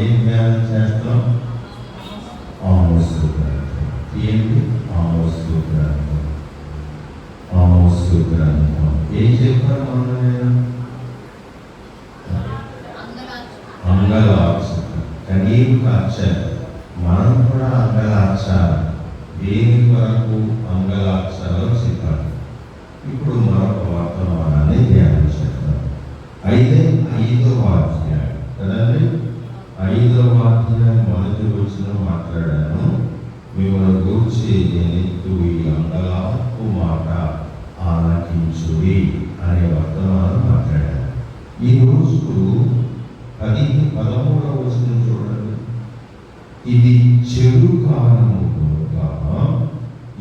ఏం ధ్యానం చేస్తాం? ఆమోసు గ్రంథం. ఏంటి ఆమోసు గ్రంథం? ఆమోసు గ్రంథం ఏం చెప్పారు? మనం అంగలార్చుట, కనీరు కార్చాలి. మనం కూడా అంగలార్చాలి. దేని వరకు అంగలార్చాలో చెప్పాలి. ఇప్పుడు మరొక వర్తమానాన్ని ధ్యానం చేద్దాం. అయితే 5వ అధ్యాయం కదండి. 5వ అధ్యాయం మొదటి రోజున మాట్లాడాను. మిమ్మల్ని గురించి నేను ఈ అంగలార్పు మాట ఆలకించుడి అనే వర్తమానం మాట్లాడాను. ఈ రోజు 13వ వచనం చూడండి. ఇది చెడు కాలము కనుక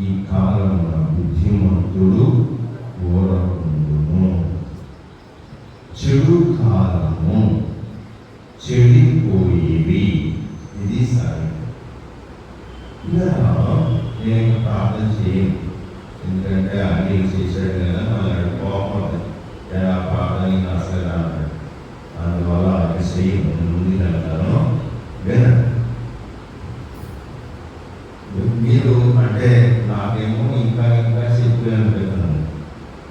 ఈ కాలమున బుద్ధిమంతుడు ఓరకుండును. చెడు కాలము, చెడిపోయేవి. ఇది సరే. ఇలా నేను ప్రార్థన చేయను, ఎందుకంటే అన్నీ చేశాడు కదా, మళ్ళీ కోపం ఎలా ప్రార్థన అసలు అన్నాడు. అందువల్ల అది చేయను. ముందుకు వెళ్తాను, వినండి. మీరు అంటే నాకేమో ఇంకా చెప్పి అనిపిస్తున్నాను.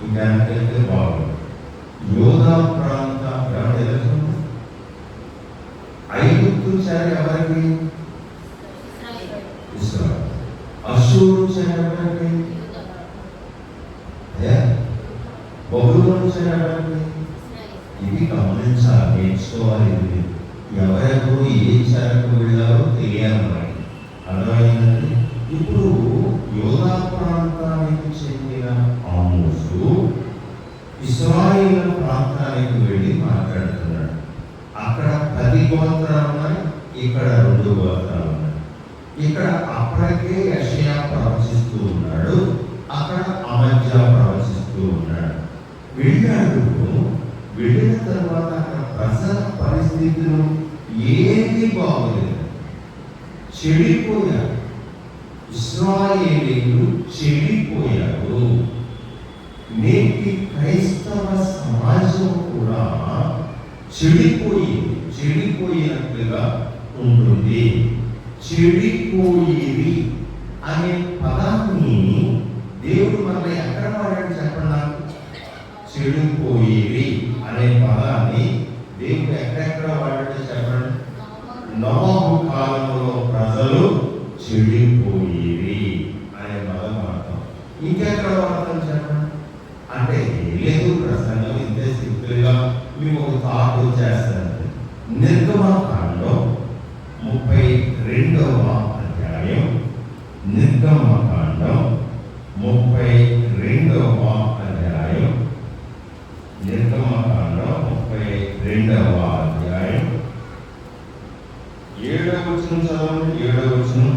ఇంకా వెళ్తే బాగుంది. యోధా ప్రాంత ఐగుప్తు చెర ఎవరికి? ఇశ్రాయేలు. అష్షూరు చెర ఎవరికి? బబులోను చెర ఎవరికి? ఇది గమనించాలి, నేర్చుకోవాలి. ఇది ఎవరెవరు ఏ చెరకు వెళ్ళారో తెలియాలి మనకి. అర్థమైందండి. ఇప్పుడు యోధా ప్రాంతానికి చెందిన ఆమోసు ఇశ్రాయేలు ప్రాంతానికి వెళ్ళి మాట్లాడుతున్నాడు. అక్కడ 10 గోత్రాలు ఉన్నాయి, ఇక్కడ 2 గోత్రాలు ఉన్నాయి. ఇక్కడ అప్పటికే యెషయా ప్రవచిస్తూ ఉన్నాడు, అక్కడ అమజ్యా ప్రవచిస్తూ ఉన్నాడు. వెళ్ళిన తర్వాత అక్కడ ప్రజల పరిస్థితులు ఏది బాగోలేదు, చెడిపోయారు. ఇశ్రాయేలీయులు చెడిపోయారు. నేటి క్రైస్తవ సమాజం కూడా చెడిపోయినట్లుగా ఉంటుంది. చెడిపోయేది అనే పదాన్ని దేవుడు మన ఎక్కడ వాడాడు చెప్పండి నాకు. చెడిపోయేది అనే పదాన్ని దేవుడు ఎక్కడెక్కడ వాడాడు చెప్పండి. నోహు కాలంలో ప్రజలు చెడిపోయేది అనే పదం వాడతాం. ఇంకెక్కడ వాడతాం చెప్పండి. అంటే లేదు ప్రసంగం ఇంతే సింపుల్గా మేము ఒక థాట్ వచ్చేస్తాను. నిర్గమకాండం 32వ అధ్యాయం. నిర్గమకాండం 32వ అధ్యాయం. నిర్గమకాండం 32వ అధ్యాయం 7వ వచనం చదవండి. 7వ వచనం.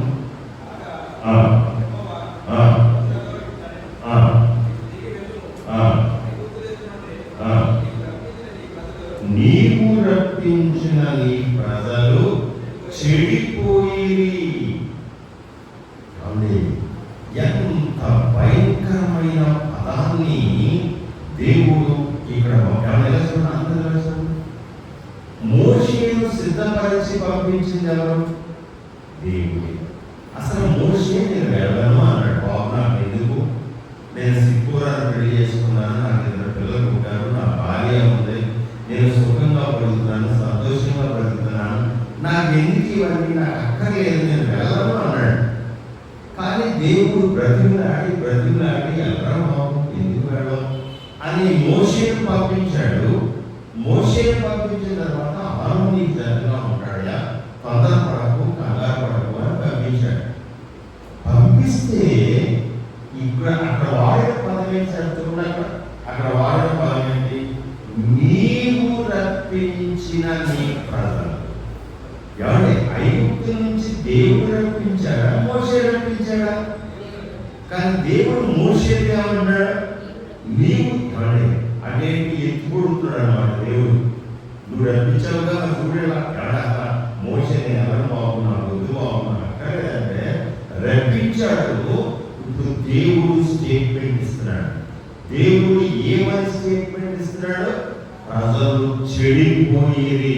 నీవు రప్పించిన నీ ప్రజలు చెడిపోయి. ఎంత భయంకరమైన పదాన్ని దేవుడు ఇక్కడ మోషేను సిద్ధపరిచి పంపించింది ఎవరు? దేవుడు. అసలు మోషే నేను వెళ్ళను అన్నాడు. బాబు నాకు ఎందుకు, నేను సిక్కురాను పెళ్లి చేసుకున్నాను, నాకు 2 పిల్లలు ఉంటారు, నా భార్య ఉంది, నేను సుఖంగా బ్రతుకుతున్నాను, సంతోషంగా బ్రతుకుతున్నాను, నాకు ఎందుకు ఇవన్నీ, నాకు అక్కర్లేదు, నేను వెళ్ళను అన్నాడు. కానీ దేవుడు బ్రతిమలాడి వెళ్ళడం బాబు, ఎందుకు వెళ్ళడం అని మోషేను పంపించాడు. మోషేను పంపించిన తర్వాత అహరోను జనగా ఉంటాడా, తొందరపడకు, కంగారు పడకు అని పంపించాడు. పంపిస్తే ఇక్కడ అక్కడ వాడిన పదం ఏంటి చెప్తున్నా? అక్కడ వాడిన పదం ఏంటి? నీవు రప్పించిన నీ ప్రజలు. ఎవరి ఐగుప్తు నుంచి దేవుడు రప్పించాడా, మోషే రప్పించాడా? కానీ దేవుడు మోషేని ఏమన్నాడు? నీవు అంటే ఎత్తుకుంటున్నాడు అన్నమాట. దేవుడు నువ్వు రప్పించావు కదా, చూడేలా మోషేని ఎవరు బాగున్నావు, వద్దు బాగున్నావు అక్కర్లేదంటే రప్పించాడు. ఇప్పుడు దేవుడు స్టేట్మెంట్ ఇస్తున్నాడు. దేవుడు ఏమని స్టేట్మెంట్ ఇస్తున్నాడు? ప్రజలు చెడిపోయేది.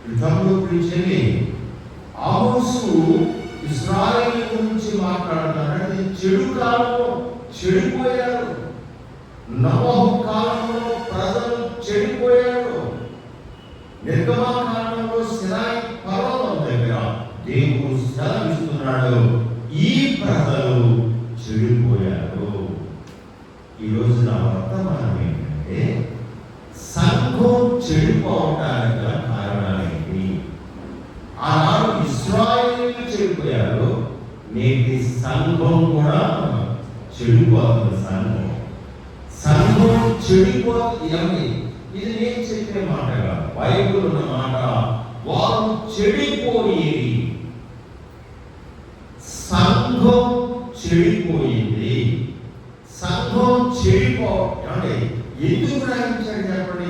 యుద్ధంలో పిలిచేది ఆమోసు ఇశ్రాయేలు గురించి మాట్లాడుతున్నాడు. చెడు కాలంలో చెడిపోయారు. నోవహు కాలంలో ప్రజలు చెడిపోయారు. నిర్గమకాండంలో సినాయి పర్వతం దగ్గర దేవుడు సెలవిస్తున్నాడు, ఈ ప్రజలు చెడిపోయారు. ఈరోజు నా వర్తమానం ఏంటంటే, సంఘం చెడిపోవటానికి గల కారణాలేంటి? ఆనాడు ఇశ్రాయేలు చెడిపోయారు, నేటి సంఘం కూడా చెడిపోతుంది. సంఘం చెడిపోతుంది. ఇది నేను చెప్పే మాటగా, బైబిల్ ఉన్న మాట. వారు చెడిపోయేది, సంఘం చెడిపోయింది. సంఘం చెడిపోతే ఎందుకు రాయించాడు చెప్పండి?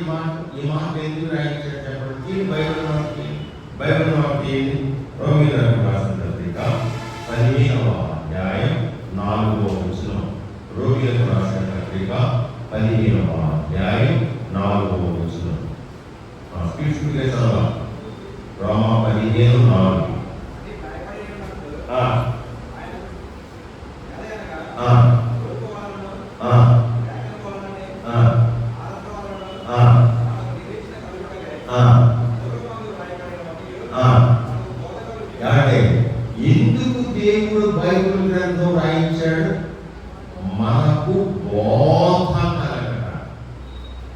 ఈ మాట ఎందుకు రాయించాడు చెప్పండి? దీని బైబిల్ వాక్తి రోమీయులకు రాసిన పత్రిక 15వ అధ్యాయం 4వ వచనం. రోమీయులకు రాసిన పత్రిక 15వ అధ్యాయం 4వ వచనం. స్పీడ్గా చదవాలి. రోమా 15:4. ఎందుకు దేవుడు బైబిల్ గ్రంథం రాయించాడు? మనకు బోధ కలగట.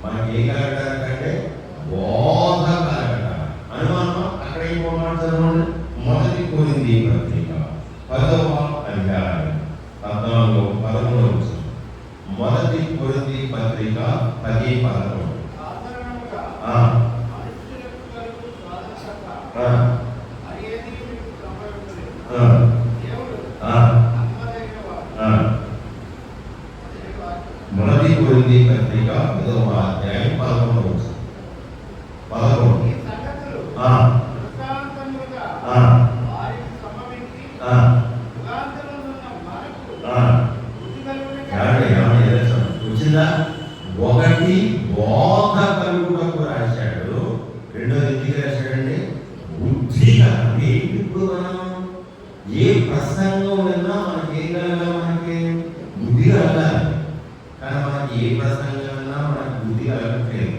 మనకి ఏం కలగటానికంటే బోధ కలగట. అనుమానం అక్కడ ఏం మాట్లాడుతున్నాడు? మొదటి కొరింథీ పత్రిక 10వ అధ్యాయం 14-13. మొదటి కొరింథీ పత్రిక 10-11. మొదటి కొరింథీ పత్రిక 10వ అధ్యాయం 11. వచ్చిందా? ఒకటి బోధ కలుగుటకు రాశాడు, రెండోది ఎందుకు రాశాడండి? బుద్ధి కలిగి. ఇప్పుడు మనం ఏ ప్రసంగం విన్నా మనకి ఏం కలగాలి? మనకి బుద్ధి కలగాలి. కానీ మనకి ఏ ప్రసంగం విన్నా మనకి బుద్ధి కలగట్లేదు.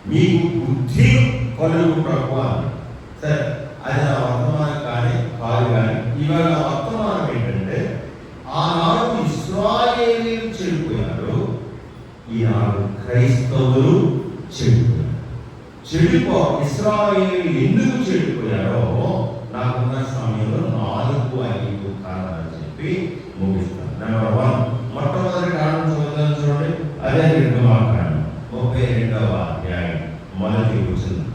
మీకు బుద్ధి కలుగుటకు అని. సరే, అది నా వర్తమానం కానీ కాదు. కానీ ఇవాళ నా వర్తమానం ఏంటంటే, ఆనాడు ఇశ్రాయేలీయులు చెడిపోయారు, ఈనాడు క్రైస్తవులు చెడిపోయారు. ఇశ్రాయేలీయులు ఎందుకు చెడిపోయారో నాకున్న సమయంలో 4-5 కారణాలు చెప్పి ముగిస్తాను. నెంబర్ 1, మొట్టమొదటి కారణం చూడండి. అదే నిర్గమకాండం 32వ అధ్యాయం మొదటి వచనం.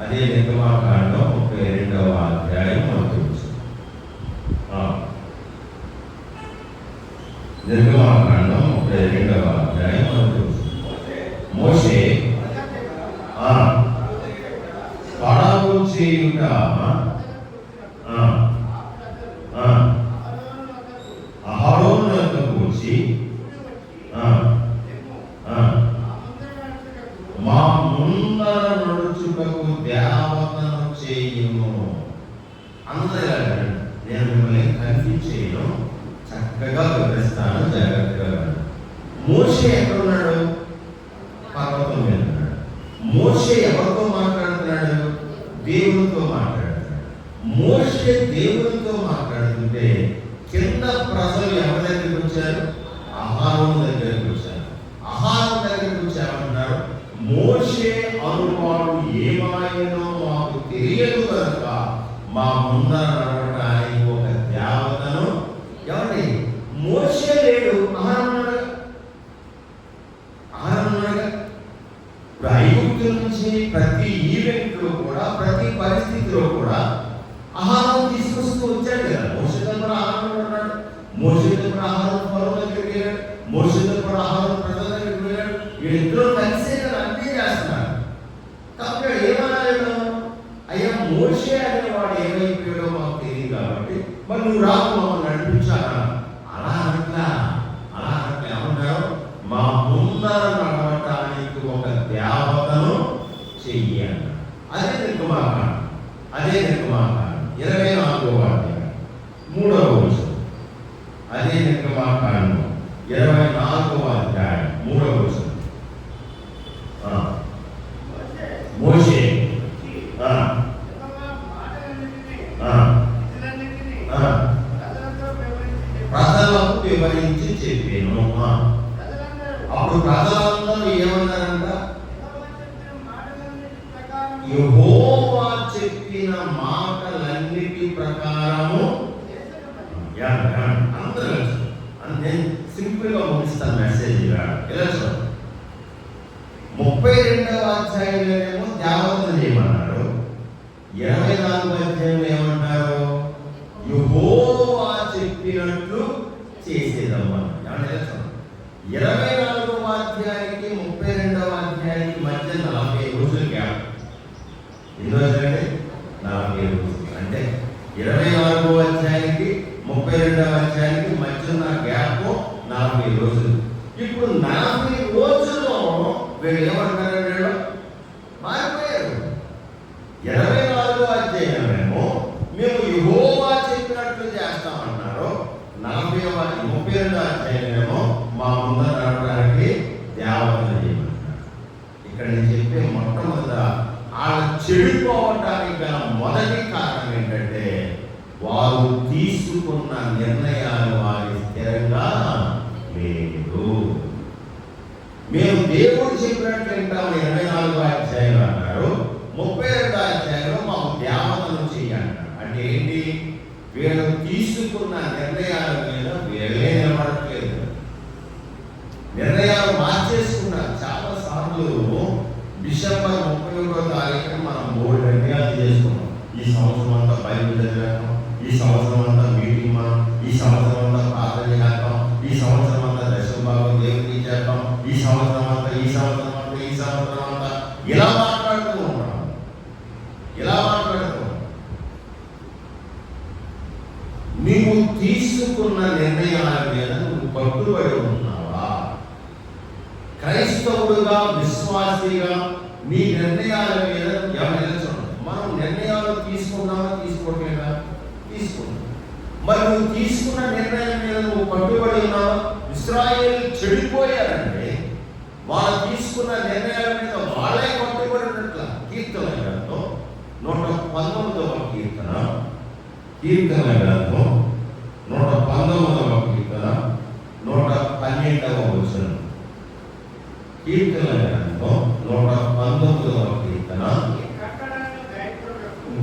అదే నిర్గమకాండం 32వ అధ్యాయం మొదటి వచనం. నిర్గమకాండం 32వ అధ్యాయం మొదటి వచనం. మోషే పడవ చేయుట అహరోను యొద్దకు వచ్చి, మా ముందర నడుచుటకు దేవతను చేయుము. అందరూ నేను మిమ్మల్ని కన్ఫ్యూజ్ చేయను, చక్కగా వివరిస్తాను, జాగ్రత్తగా. మోషే ఎక్కడున్నాడు? పర్వతం మీద ఉన్నాడు. మోషే ఎవరితో మాట్లాడుతున్నాడు? దేవునితో మాట్లాడుతున్నాడు. మోషే దేవునితో మాట్లాడుతుంటే కింద ప్రజలు ఎవరి దగ్గరికి వచ్చారు? అహరోను దగ్గరికి వచ్చారు. అహరోను దగ్గరికి వచ్చామంటున్నారు, మోషే అనువాడు ఏమాయనో మాకు తెలియదు కనుక మా ముందర నడవడానికి ఒక దేవతను. ఎవరి? మోషే లేడు, అహరోను. ఇప్పుడు ఐగుప్తు నుంచి ప్రతి ఈవెంట్లో కూడా, ప్రతి పరిస్థితిలో కూడా ఆహారం తీసుకొస్తూ వచ్చాడు కదా. మోషేతో కూడా ఆహారం ఉన్నాడు, మోషేతో కూడా ఆహారం ఫరో దగ్గరికి వెళ్ళాడు, మోషేతో కూడా ఆహారం ప్రజల దగ్గరికి వెళ్ళాడు. వీళ్ళిద్దరూ కలిసే కదా అన్నీ చేస్తున్నారు. కాబట్టి ఏమన్నాడు? అయ్యా, మోషే అనేవాడు ఏమైపోయాడో మాకు తెలియదు కాబట్టి మరి నువ్వు రాకు, మమ్మల్ని నడిపించాలా? అలా అనట్లా ఏమన్నారు? మా ముందర నడవటానికి ఒక దేవతను చెయ్యి అన్నాడు. 32వ అధ్యాయంలోనేమో దేవతలు చేయమన్నారు. 24వ అధ్యాయంలో ఏమంటారు? యెహోవా చెప్పినట్లు చేసేదమ్మా. 24వ అధ్యాయానికి 32వ అధ్యాయానికి మధ్య 40 రోజులు గ్యాప్. ఎన్ని రోజులండి? 40 రోజులు. అంటే 24వ అధ్యాయానికి 32వ అధ్యాయానికి మధ్య ఉన్న గ్యాప్ 40 రోజులు. ఇప్పుడు 40 రోజుల్లో వీళ్ళు ఏమంటారు? మారిపోయారు. 24వ అధ్యాయమేమో మేము యెహోవా చెప్పినట్లు చేస్తామన్నారు. 32వ అధ్యాయమేమో మా ముందర నడవడానికి దేవతలు చేయమంటున్నారు. ఇక్కడ నేను చెప్పే మొట్టమొదట వాళ్ళ చెడిపోవటానికి గల మొదటి కారణం ఏంటంటే వారు తీసుకున్న నిర్ణయాలు వారి స్థిరంగా లేదు. మేము దేవుడు చెప్పినట్లు వింటాము 24వ అధ్యాయంలో అన్నారు. 32వ అధ్యాయంలో మాకు దేవతలు చేయాలంటారు. అంటే ఏంటి? వీళ్ళు తీసుకున్న నిర్ణయాల మీద వీళ్ళే నిలబడట్లేదు, నిర్ణయాలు మార్చేసుకున్నారు. చాలా సార్లు డిసెంబర్ 31వ తారీఖున మనం 3 నిర్ణయాలు చేసుకున్నాం. ఈ సంవత్సరం అంతా బైబిల్ చదివాం, ఈ సంవత్సరం అంతా మీటింగ్ మనం, ఈ సంవత్సరం అంతా ప్రార్థన చేస్తాం, ఈ సంవత్సరం అంతా దశభాగం దేవుడికి చేస్తాం, ఈ సంవత్సరం అంతా ఇలా మాట్లాడుతూ ఉంటాం. నీవు తీసుకున్న నిర్ణయాల మీద నువ్వు కట్టుబడి ఉన్నావా? క్రైస్తవుడుగా, విశ్వాసిగా నీ నిర్ణయాల మీద ఎవరు? మనం నిర్ణయాలు తీసుకున్నావా? తీసుకోవట్లేదా? తీసుకున్నాం. మరి నువ్వు తీసుకున్న నిర్ణయం మీద నువ్వు కట్టుబడి ఉన్నావా? ఇశ్రాయేలు చెడిపోయారంటే వాళ్ళు తీసుకున్న నిర్ణయాల మీద వాళ్ళే కట్టుబడినట్ల. కీర్తన గ్రంథం 119వ కీర్తన, కీర్తన గ్రంథం 119వ కీర్తన 112వ వచనం. కీర్తన గ్రంథం 119వ కీర్తన,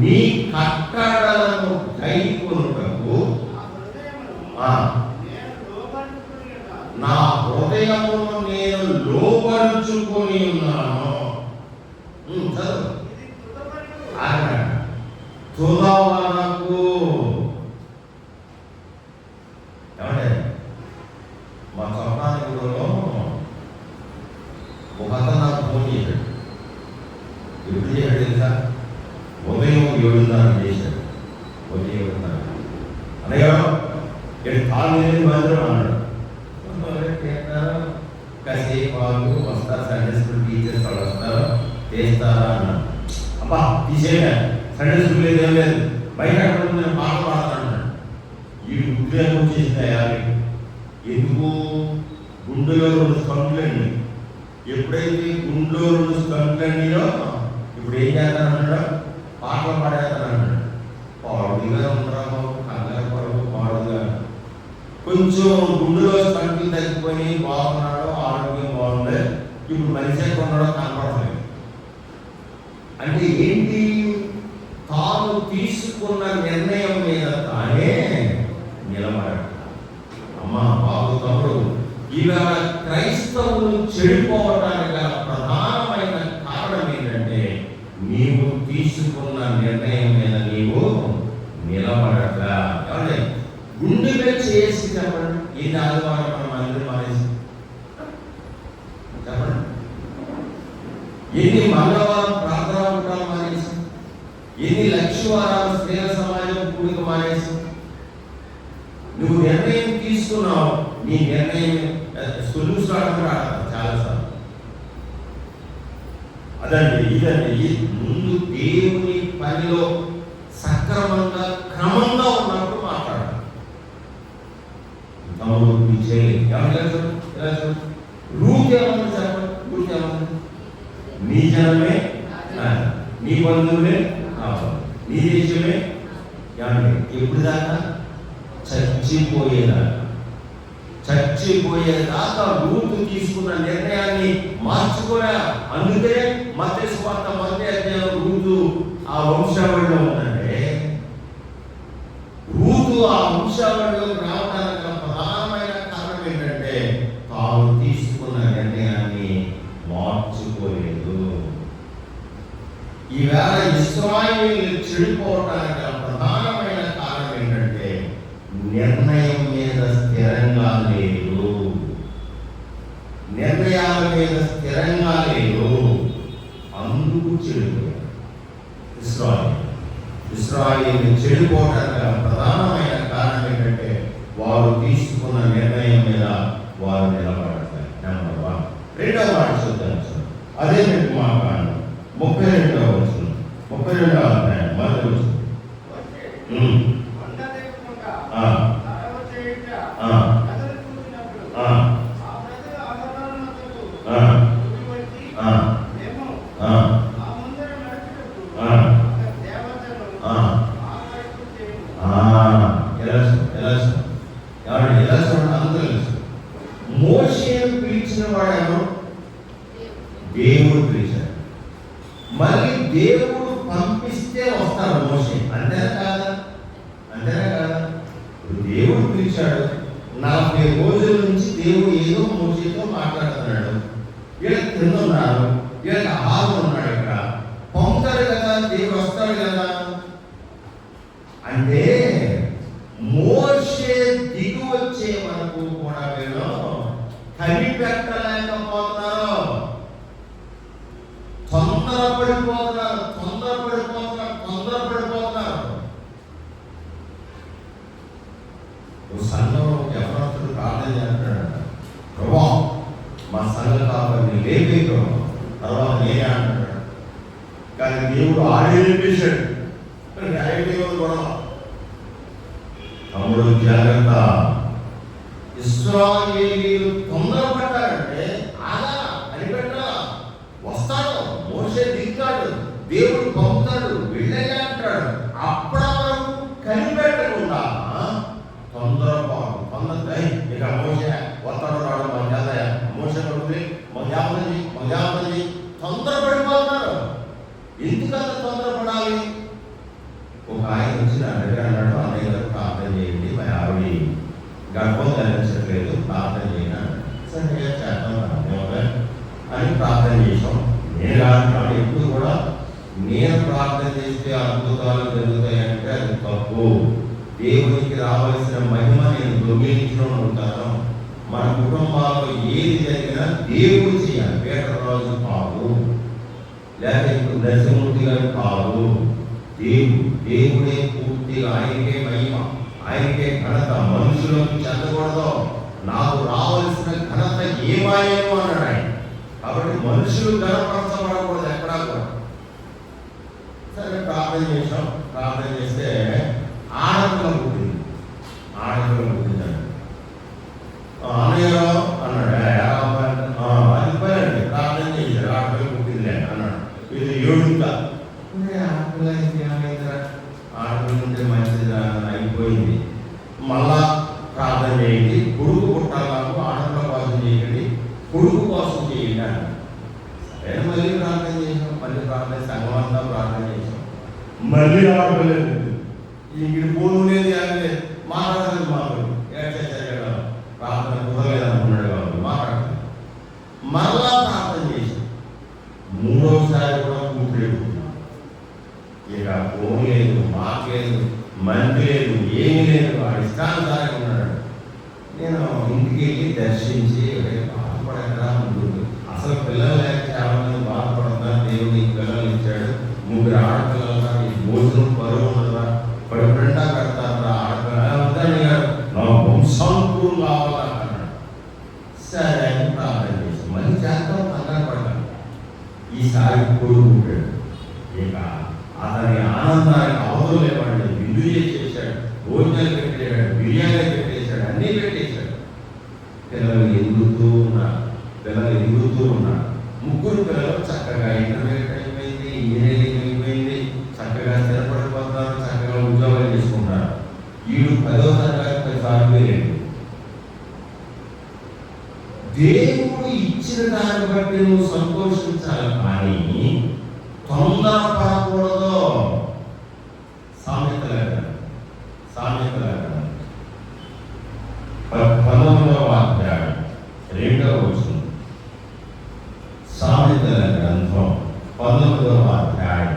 నీ కట్టడలను గైకొనుటకు నా హృదయమును నేను లోబరుచుకొని ఉన్నాను. తుదవరకు ఏమంటే మా స్వప్నానిలో ఒక అతను నాకు ఫోన్ చేశాడు. ఎప్పుడు చేశాడు తెలుసా? ఉదయం 7:30 చేశాడు. ఉదయం 7:30 అన్నయ్య కాలు మందిరం అన్నాడు. కాసేపు వాళ్ళు వస్తారు, సండే స్కూల్ టీచర్స్ వాళ్ళు వస్తారు, చేస్తారా అన్నాడు. అబ్బా తీసేయా, సండే స్కూల్ లేదు, ఏం లేదు, బయట అక్కడ నేను పాట పాడతాను. ఈ ఉద్యోగం వచ్చేసిందా? ఎందుకు? గుండెలో 2 స్కంట్లు అండి. ఎప్పుడైతే గుండెలో 2 స్కంట్లు అండియో ఇప్పుడు ఏం చేస్తానన్నాడు? పాటలు పాడేస్తానన్నాడు. పాడుగా ఉండరాము, కంగారు పడవు, పాడుగా. కొంచెం గుండెలో స్కంట్లు తగ్గిపోయి బాగున్నాడు, ఆరోగ్యం బాగుంది, ఇప్పుడు మనిషి కొన్నాడో కనపడలేదు. అంటే ఏంటి? తాను తీసుకున్న నిర్ణయం మీద తానే నిలబడాలి. అమ్మా బాబు తమ్ముడు, ఇవాళ క్రైస్తవులు చెడిపోవడానికి గల ప్రధానమైన కారణం ఏంటంటే నీవు తీసుకున్న నిర్ణయం మీద నీవు నిలబడక. ఏమంటే గుండెగా చేసి చెప్పండి, ఈ ఆదివారం మనం అందరూ మానేసి చెప్పండి. ఎన్ని మంగళవారం ప్రార్థన ఉంటాలు మానేసి, ఎన్ని లక్షవారాలు స్త్రీల సమాజం కూడిక మానేసి, నువ్వు నిర్ణయం తీసుకున్నావు. నీ నిర్ణయం సొల్యూషన్ చాలాసార్లు అదండి ఇదండి. ముందు దేవుని పనిలో సక్రమంగా క్రమంగా ఉన్నప్పుడు మాట్లాడాలి. తమ్ముడు రూట్ ఏమన్నా చెప్పండి. రూట్ ఏమన్నా నీ జనమే, నీ బంధువులే, నీ దేశమే. ఎప్పుడు దాకా? చచ్చిపోయేదాకా రూట్ తీసుకున్న నిర్ణయాన్ని మార్చుకోలే. అందుకే మత్తయి సువార్త 10వ అధ్యాయం రూతు ఆ వంశావళిలో ఉందంటే, రూతు ఆ వంశావళిలో రావడానికి ప్రధానమైన కారణం ఏంటంటే తాను తీసుకున్న నిర్ణయాన్ని మార్చుకో తీసుకోలేదు. ఈవేళ ఇశ్రాయేలు చెడిపోవటానికి ప్రధానమైన కారణం ఏంటంటే నిర్ణయం మీద స్థిరంగా లేదు. నిర్ణయాల మీద స్థిరంగా లేదు. అందుకు చెడిపోయారు ఇశ్రాయేలు చెడిపోవటానికి ప్రధానమైన కారణం ఏంటంటే వారు తీసుకున్న నిర్ణయం మీద వారు నిలబడతారు. నెంబర్ 1. రెండవ మాట చూద్దాం. అదే నిర్మాకాండం 32వ వచనం, 32వ అధ్యాయం మొదటి వచనం. మోషేను పిలిచిన వాడేమో దేవుడు పిలిచాడు. మళ్ళీ దేవుడు పంపిస్తే వస్తాడు మోషే. అంతేనా కాదా? దేవుడు పిలిచాడు. 40 రోజుల నుంచి దేవుడు ఏదో మోషేతో మాట్లాడుతున్నాడు. వీళ్ళకి కింద ఉన్నారు, వీళ్ళకి ఆహారం ఉన్నాడు. ఇక్కడ పంపుతాడు కదా, దేవుడు వస్తాడు కదా. అంటే మోషే దిగి వచ్చే వరకు కూడా వీళ్ళు కనిపెట్టలేకపోతున్నారు. తొందరపడిపోతున్నారు. సంఘం ఎవరొస్తారు ప్రార్థన చేస్తున్నాడు, ప్రభా మా సంఘ కాబట్టి లేపే ప్రభావం తర్వాత నేనే అంటున్నాడు. కానీ దేవుడు ఆడేపించాడు. తమ్ముడు జాగ్రత్త. ఇశ్రాయేలీయులు తొందరపడ్డారంటే ఆగా కనిపెట్టాలా. వస్తాడు, మోషే దిగుతాడు, దేవుడు పంపుతాడు, వెళ్ళగా అంటాడు. అప్పటి వరకు కనిపెట్టకుండా తొందరపాటు ఇక మోషే వస్తాడు రాడు మోషే పడుతుంది మధ్యాహ్నం తొందరపడిపోతున్నారు. ఎందుకంత తొందరపడాలి? ఒక ఆయన వచ్చి నా దగ్గర అన్నాడు, అన్నయ్య గారు ప్రార్థన చేయండి, మా ఆవిడ గర్భం ధరించట్లేదు, ప్రార్థన చేయను. సరే చేద్దాం అని ప్రార్థన చేసాం. నేను అంటున్నాను, ఎప్పుడు కూడా నేను ప్రార్థన చేస్తే అద్భుతాలు జరుగుతాయంటే అది తప్పు. దేవునికి రావాల్సిన మహిమ నేను దొంగిలించడం ఉంటాను. మన కుటుంబాల్లో ఏది జరిగినా దేవుడు చేయాలి. పేటరాజు కాదు, లేక ఇప్పుడు దశమూర్తి గారు కాదు. దేవుడే పూర్తిగా ఆయనకే మహిమ, ఆయనకే ఘనత. మనుషులకు చెందకూడదు. నాకు రావాల్సిన ఘనత ఏమాయేమో అన్నాడు ఆయన. కాబట్టి మనుషులు ఘనపరచబడకూడదు ఎక్కడా కూడా. సరే ప్రార్థన చేసాం. ప్రార్థన చేస్తే ఆడపిల్ల పుట్టింది. అన్నయ్య అన్నాడు, అది పోయండి ప్రార్థన చేశారు, ఆడపిల్ల పుట్టిందిలే అన్నాడు. ఇది ఏడుగా ఆడపిల్ల ఆడపిల్ల ఉంటే మంచిది అయిపోయింది. మళ్ళా ప్రార్థన చేయండి, కొడుకు పుట్టాలకు ఆడపిల్ల కోసం చేయండి, కొడుకు కోసం చేయండి అన్నాడు. సరే మళ్ళీ ప్రార్థన చేసాం. మళ్ళీ ప్రార్థన సంఘం అంతా ప్రార్థన చేసాం. మళ్ళీ ఆడపిల్ల ఇంక పోను లేదు, అని మాట్లాడలేదు. మాకు ఏడ్చేసారు, ప్రార్థన కుదరలేదు అనుకున్నాడు వాళ్ళు, మాట్లాడలేదు. మళ్ళా ప్రార్థన చేసి 3వసారి కూడా కూర్చుంటున్నాం. ఇక ఫోన్ లేదు, మాకు లేదు, మంది లేదు, ఏమీ లేదు. వాడు ఇష్టానుసారంగా ఉన్నాడు. నేను ఇంటికి వెళ్ళి దర్శించి బాధపడకరా ఉంటుంది. అసలు పిల్లలు లేక చాలా మంది బాధపడుతున్నారు. దేవుడు ఈ పిల్లలు ఇచ్చాడు, 3 ఆడపిల్లలు, ఈ భోజనం బరువు ఉన్నదా, పడిపడా కడతారా ఆడపిల్ల నా వంశాంకులు కావాలన్నాడు. సరే అని ప్రార్థన చేసి మళ్ళీ చేద్దాం కంగారు పడ్డాను. ఈసారి కొడుకు ఉంటాడు. ఇక అతని ఆనందానికి అవధులు లేవండి. విందు చేసేసాడు, భోజనాలు పెట్టేశాడు, బిర్యానీ పెట్టేశాడు, అన్నీ పెట్టేశాడు. పిల్లలు ఎదుగుతూ ఉన్నారు. 3 పిల్లలు చక్కగా ఇంటర్మీడియట్ అయిపోయింది, ఇంజనీరింగ్ అయిపోయింది, చక్కగా స్థిరపడిపోతారు, చక్కగా ఉద్యోగాలు చేసుకుంటారు. వీడు 10వ తరగతి సాగిపోయాడు. దేవుడు ఇచ్చిన దాన్ని బట్టి నువ్వు సంతోషించాలి, కానీ తొందరపడకూడదు. సామెతల 19వ అధ్యాయం 2వ వచనం. సామెతల సామెతల గ్రంథం 19వ అధ్యాయం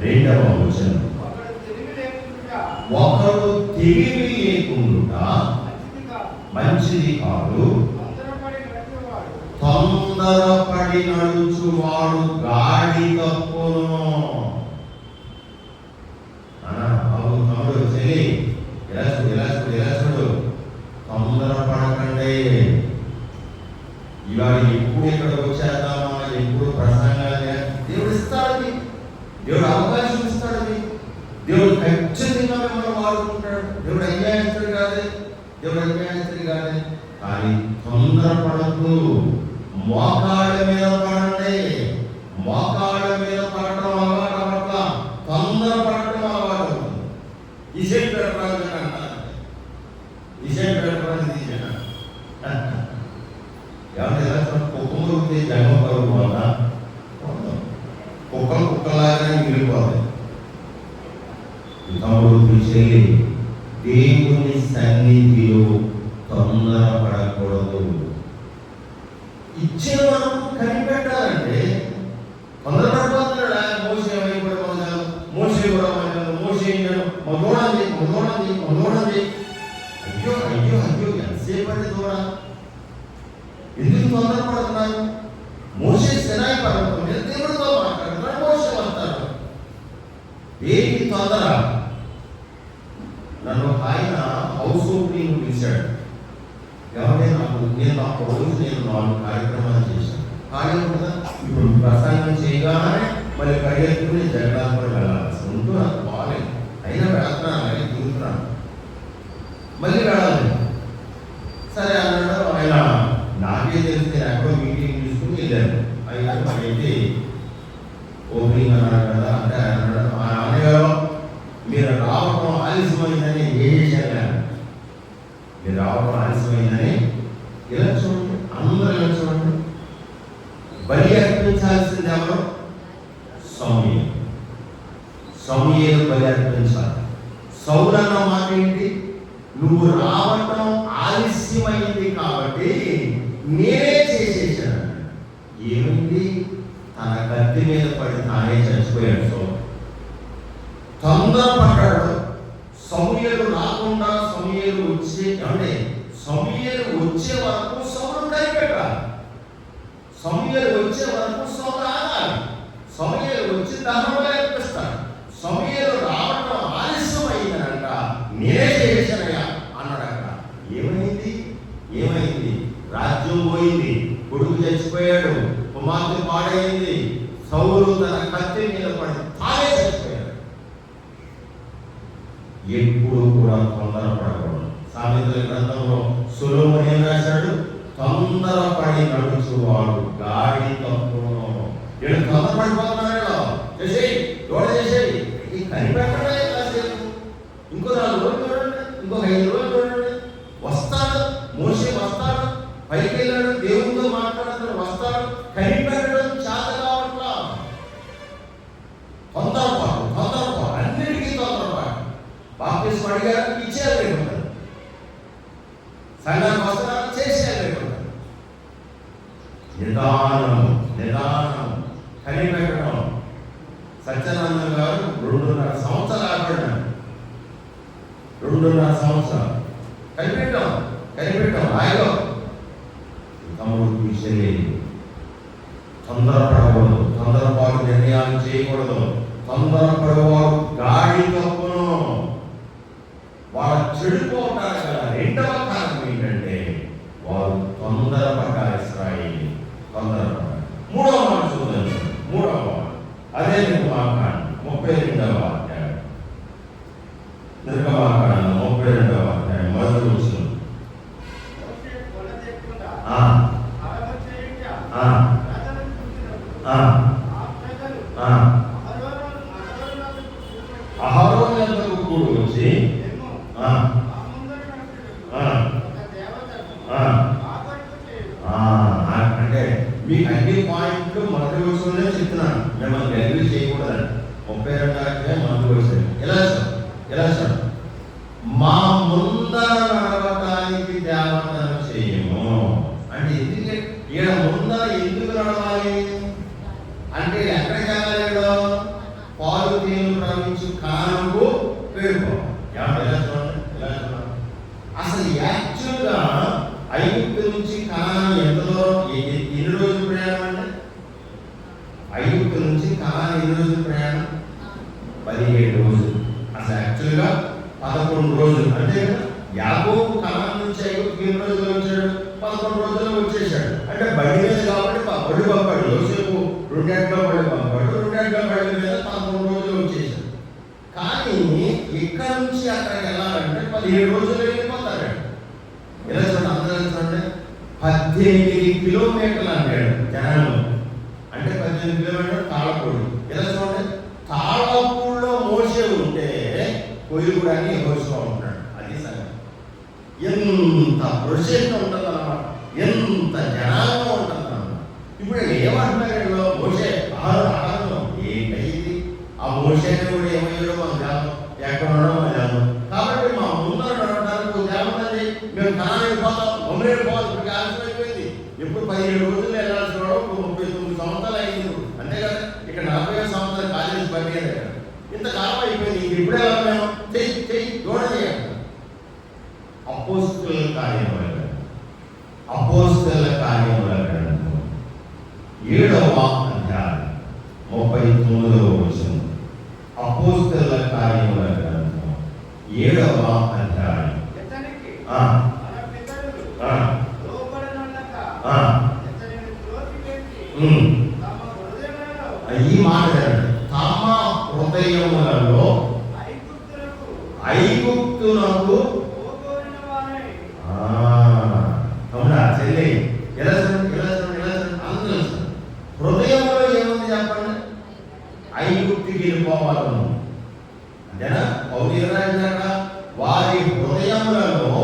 2వ వచనం. ఒకడు తెలివి లేకుండా మంచిది కాదు, తొందరపడి నడుచువాడు గాడి తప్పును. బాబు తమ్ముడు చెల్లి, ఇలా చూడు, తొందరపడకండి. ఇవాళ ఎప్పుడు ఇక్కడికి వచ్చేద్దామా, ఎప్పుడు ప్రసంగాలు, దేవుడు ఇస్తాడు, దేవుడు అవకాశం ఇస్తాడు, దేవుడు ఖచ్చితంగా మిమ్మల్ని వాడుకుంటాడు. దేవుడు అన్యాయస్తుడు కాదే, కానీ తొందరపడద్దు. మోకాళ్ళ మీద పడండి. మోకాళ్ళ మీద పడటం అలవాటు పట్ల తొందరపడటం అలవాటు. ఇసే పెడతాను అంటారు, ఇసే పెడతాను తీసాను. ఎవరు ఎలా కుక్కలు ఉంటే జన్మ పరుగు వల్ల కుక్కలాగానే మిగిలిపోతాయి. తమ్ముడు పిలిచేది దేవుని సన్నిధిలో తొందరపడకూడదు. ఇచ్చే వరకు కనిపెట్టాలంటే తొందరపడిపోతున్నాడు. మోసే అయిపోవడం, మోసే కూడా మదోడండి. అయ్యో ఎంతసేపటి దూర, ఎందుకు తొందరపడుతున్నాను? మోసే సినాయి పర్వతం మీద దేవుడితో మాట్లాడుతున్నాడు, మోసే వస్తాడు. దేనికి తొందర? నన్ను ఆయన హౌస్ ఓపెనింగ్ పిలిచాడు. ఎవరైనా నేను ఆ రోజు 4 కార్యక్రమాలు చేశాను. ఖాళీ ఉంటుందా? ఇప్పుడు ప్రసంగం చేయగానే మళ్ళీ పరిగెత్తుకుని జగడానికి వెళ్ళాల్సి ఉంటూ నాకు బాగాలేదు. అయినా వెళ్తున్నాను, అలాగే తిరుగుతున్నాను, మళ్ళీ వెళ్ళాలి. సరే అన్నాడు ఆయన. నాకే తెలిస్తే ఎక్కడో మీటింగ్ తీసుకుని వెళ్ళాను. అయినా మనైతే ఓపెనింగ్ అన్నాడు కదా. అంటే అన్నాడు, అన్నగారు మీరు రావటం ఆలస్యమైందని ఏం చేశారు? మీరు రావటం ఆలస్యమైందని ఇలా చూడండి, అందరూ ఇలా చూడండి. బలి అర్పించాల్సింది ఎవరు? సమూయేలు బలి అర్పించాలి. సౌలు అన్న మాట ఏంటి? నువ్వు రావటం ఆలస్యమైంది కాబట్టి నేనే చేసేసాను. ఏమైంది? తన కత్తి మీద పడి తానే చచ్చిపోయాడు. సౌలు తొందరపడ్డాడు. సమూయేలు రాకుండా సమూయేలు వచ్చే వరకు సౌలు కనిపెట్టాలి. సమూయేలు వచ్చే వరకు సౌలు ఆగాలి. సమూయేలు వచ్చి దహనం అర్పిస్తాడు. సమూయేలు రావడం ఆలస్యం అయిందనంట, నేనే చేశానయ్యా అన్నాడట. ఏమైంది? రాజ్యం పోయింది, కొడుకు చచ్చిపోయాడు, కుమార్తె పాడైంది. సౌలు తన కత్తి మీద పడి తానే చచ్చిపోయాడు. ఎప్పుడు కూడా తొందరపడకూడదు. సామెతల గ్రంథంలో సొలొమోను ఏం రాశాడు? తొందరపడి నడుచువాడు గాడి తప్పును. వీళ్ళు తొందరపడిపోతున్నాడు. చేసేయి, ఈ కనిపెట్టడే కాసేపు, ఇంకో 4 రోజులు చూడండి, ఇంకో 5 రోజులు చూడండి, వస్తాడు. మోసే వస్తాడు, పైకి వెళ్ళాడు, దేవుడితో మాట్లాడుతాడు, వస్తాడు. కనిపెట్టడం చేత కావట్లా. తొందరపాటు, అన్నిటికీ తొందరపాటు. బాప్తిస్మం అడిగారు, ఇచ్చేయాలనుకుంటారు. సంఘానికి వస్తున్నారు, చేసేయాలనుకుంటారు. నిదానం కనిపెట్టడం. సత్యనారాయణ గారు 2.5 సంవత్సరాలు ఆపడ్డారు. 2.5 సంవత్సరాలు కనిపెట్టాం. ఆయో తమ్ముడు విషయలేదు. తొందరపడకూడదు, తొందరపాటు నిర్ణయాలు చేయకూడదు. తొందరపడేవాడు గాడి తప్పును. వాళ్ళ చెడిపోవటానికి గల 2వ కారణం ఏంటంటే వారు తొందరపడ్డారు. ఇశ్రాయేలు తొందరపడ్డారు. 3వ మాట చూద్దాం. 3వ మాట అదే నిర్గమాకాండం 32వ అధ్యాయం. నిర్గమాకాండం 32వ అధ్యాయం మొదటి వచనం. అహరోను యొద్దకు కూడి వచ్చి అంటే మీకు అన్ని పాయింట్లు మొదటి వచ్చి చెప్తున్నాను, మిమ్మల్ని అగ్రి చేయకూడదని. 32వ అధ్యాయం మొదటి వచ్చాను. ఎలా సార్ మా ముందర నడవటానికి దేవతను చేయము అంటే ఎందుకు? ఈడ ముందర ఎందుకు నడవాలి? అంటే ఎక్కడికి వెళ్ళాలి? వీళ్ళు పాలు తేనెలు ప్రవహించు కానుకు వెళ్ళిపోవాలి. అసలు యాక్చువల్గా ఐగుప్తు నుంచి కనాను ఎంత దూరం, ఎన్ని రోజులు ప్రయాణం అండి? ఐగుప్తు నుంచి కనాను ఎన్ని రోజులు ప్రయాణం? 17 రోజులు. అసలు యాక్చువల్గా 11 రోజులు. అంతే కదా. యాకోబు కనాను నుంచి ఐగుప్తుకి ఎన్ని రోజులు వచ్చాడు? 11 రోజుల్లో వచ్చేసాడు. అంటే బండి మీద కాబట్టి బళ్ళు పంపాడు. యోసేపు 2 గంటల బళ్ళు పంపాడు. 2 గంటల బళ్ళు మీద 11 రోజులు వచ్చేసాడు. కానీ ఇక్కడ నుంచి అక్కడికి వెళ్ళాలంటే 17 రోజులు వెళ్ళిపోతాడు. ఎలా చూడండి, అందరూ చూడండి, 18 కిలోమీటర్లు అన్నాడు జనాలు. అంటే 18 కిలోమీటర్లు తాళపూడి. ఎలా చూడండి, తాళపూడిలో మోసే ఉంటే కొయ్యి కూడా యెహోషువ ఉంటాడు. అది సంగతి. ఎంత ప్రొసెషన్ ఉంటుంది అన్నమాట, ఎంత జనాల్లో ఉంటుంది అన్నమాట. ఇప్పుడు ఏమంటున్నాడు మోసే ఆహారం ఏంటైంది? ఆ మోసేని కూడా ఏమయ్యాడో మాకు జాతం, ఎక్కడ ఉండడం మాకు జాతం. కాబట్టి మా ముందర నడవడానికి జాగ్రత్త, మేము కనాను వెళ్ళిపోతాం, మమ్మల్ని వెళ్ళిపోవాలి. ఇప్పుడు ఆలస్యం అయిపోయింది. ఎప్పుడు 17 రోజులు వెళ్ళాల్సిన వాడు 39 సంవత్సరాలు అయింది. అంతే కదా. ఇక్కడ 40 సంవత్సరాలు కాలేజీ పని ఇంతకాలం అయిపోయింది. ఇప్పుడు ఎలా మేము చెయ్యి దూడ చేయాలి. అపోస్తలుల కార్యముల గ్రంథం 7వ అధ్యాయం 39వ వచనం. అపోస్తలుల కార్యముల గ్రంథం 7వ అధ్యాయం. ఈ మాట తమ హృదయములలో ఐగుప్తునకు అవునా చెల్లి, ఎలా అందరూ హృదయంలో ఏముంది చెప్పండి? ఐగుప్తుకి వెళ్ళిపోవాలను. అంతేనా? పౌరుల వారి హృదయములలో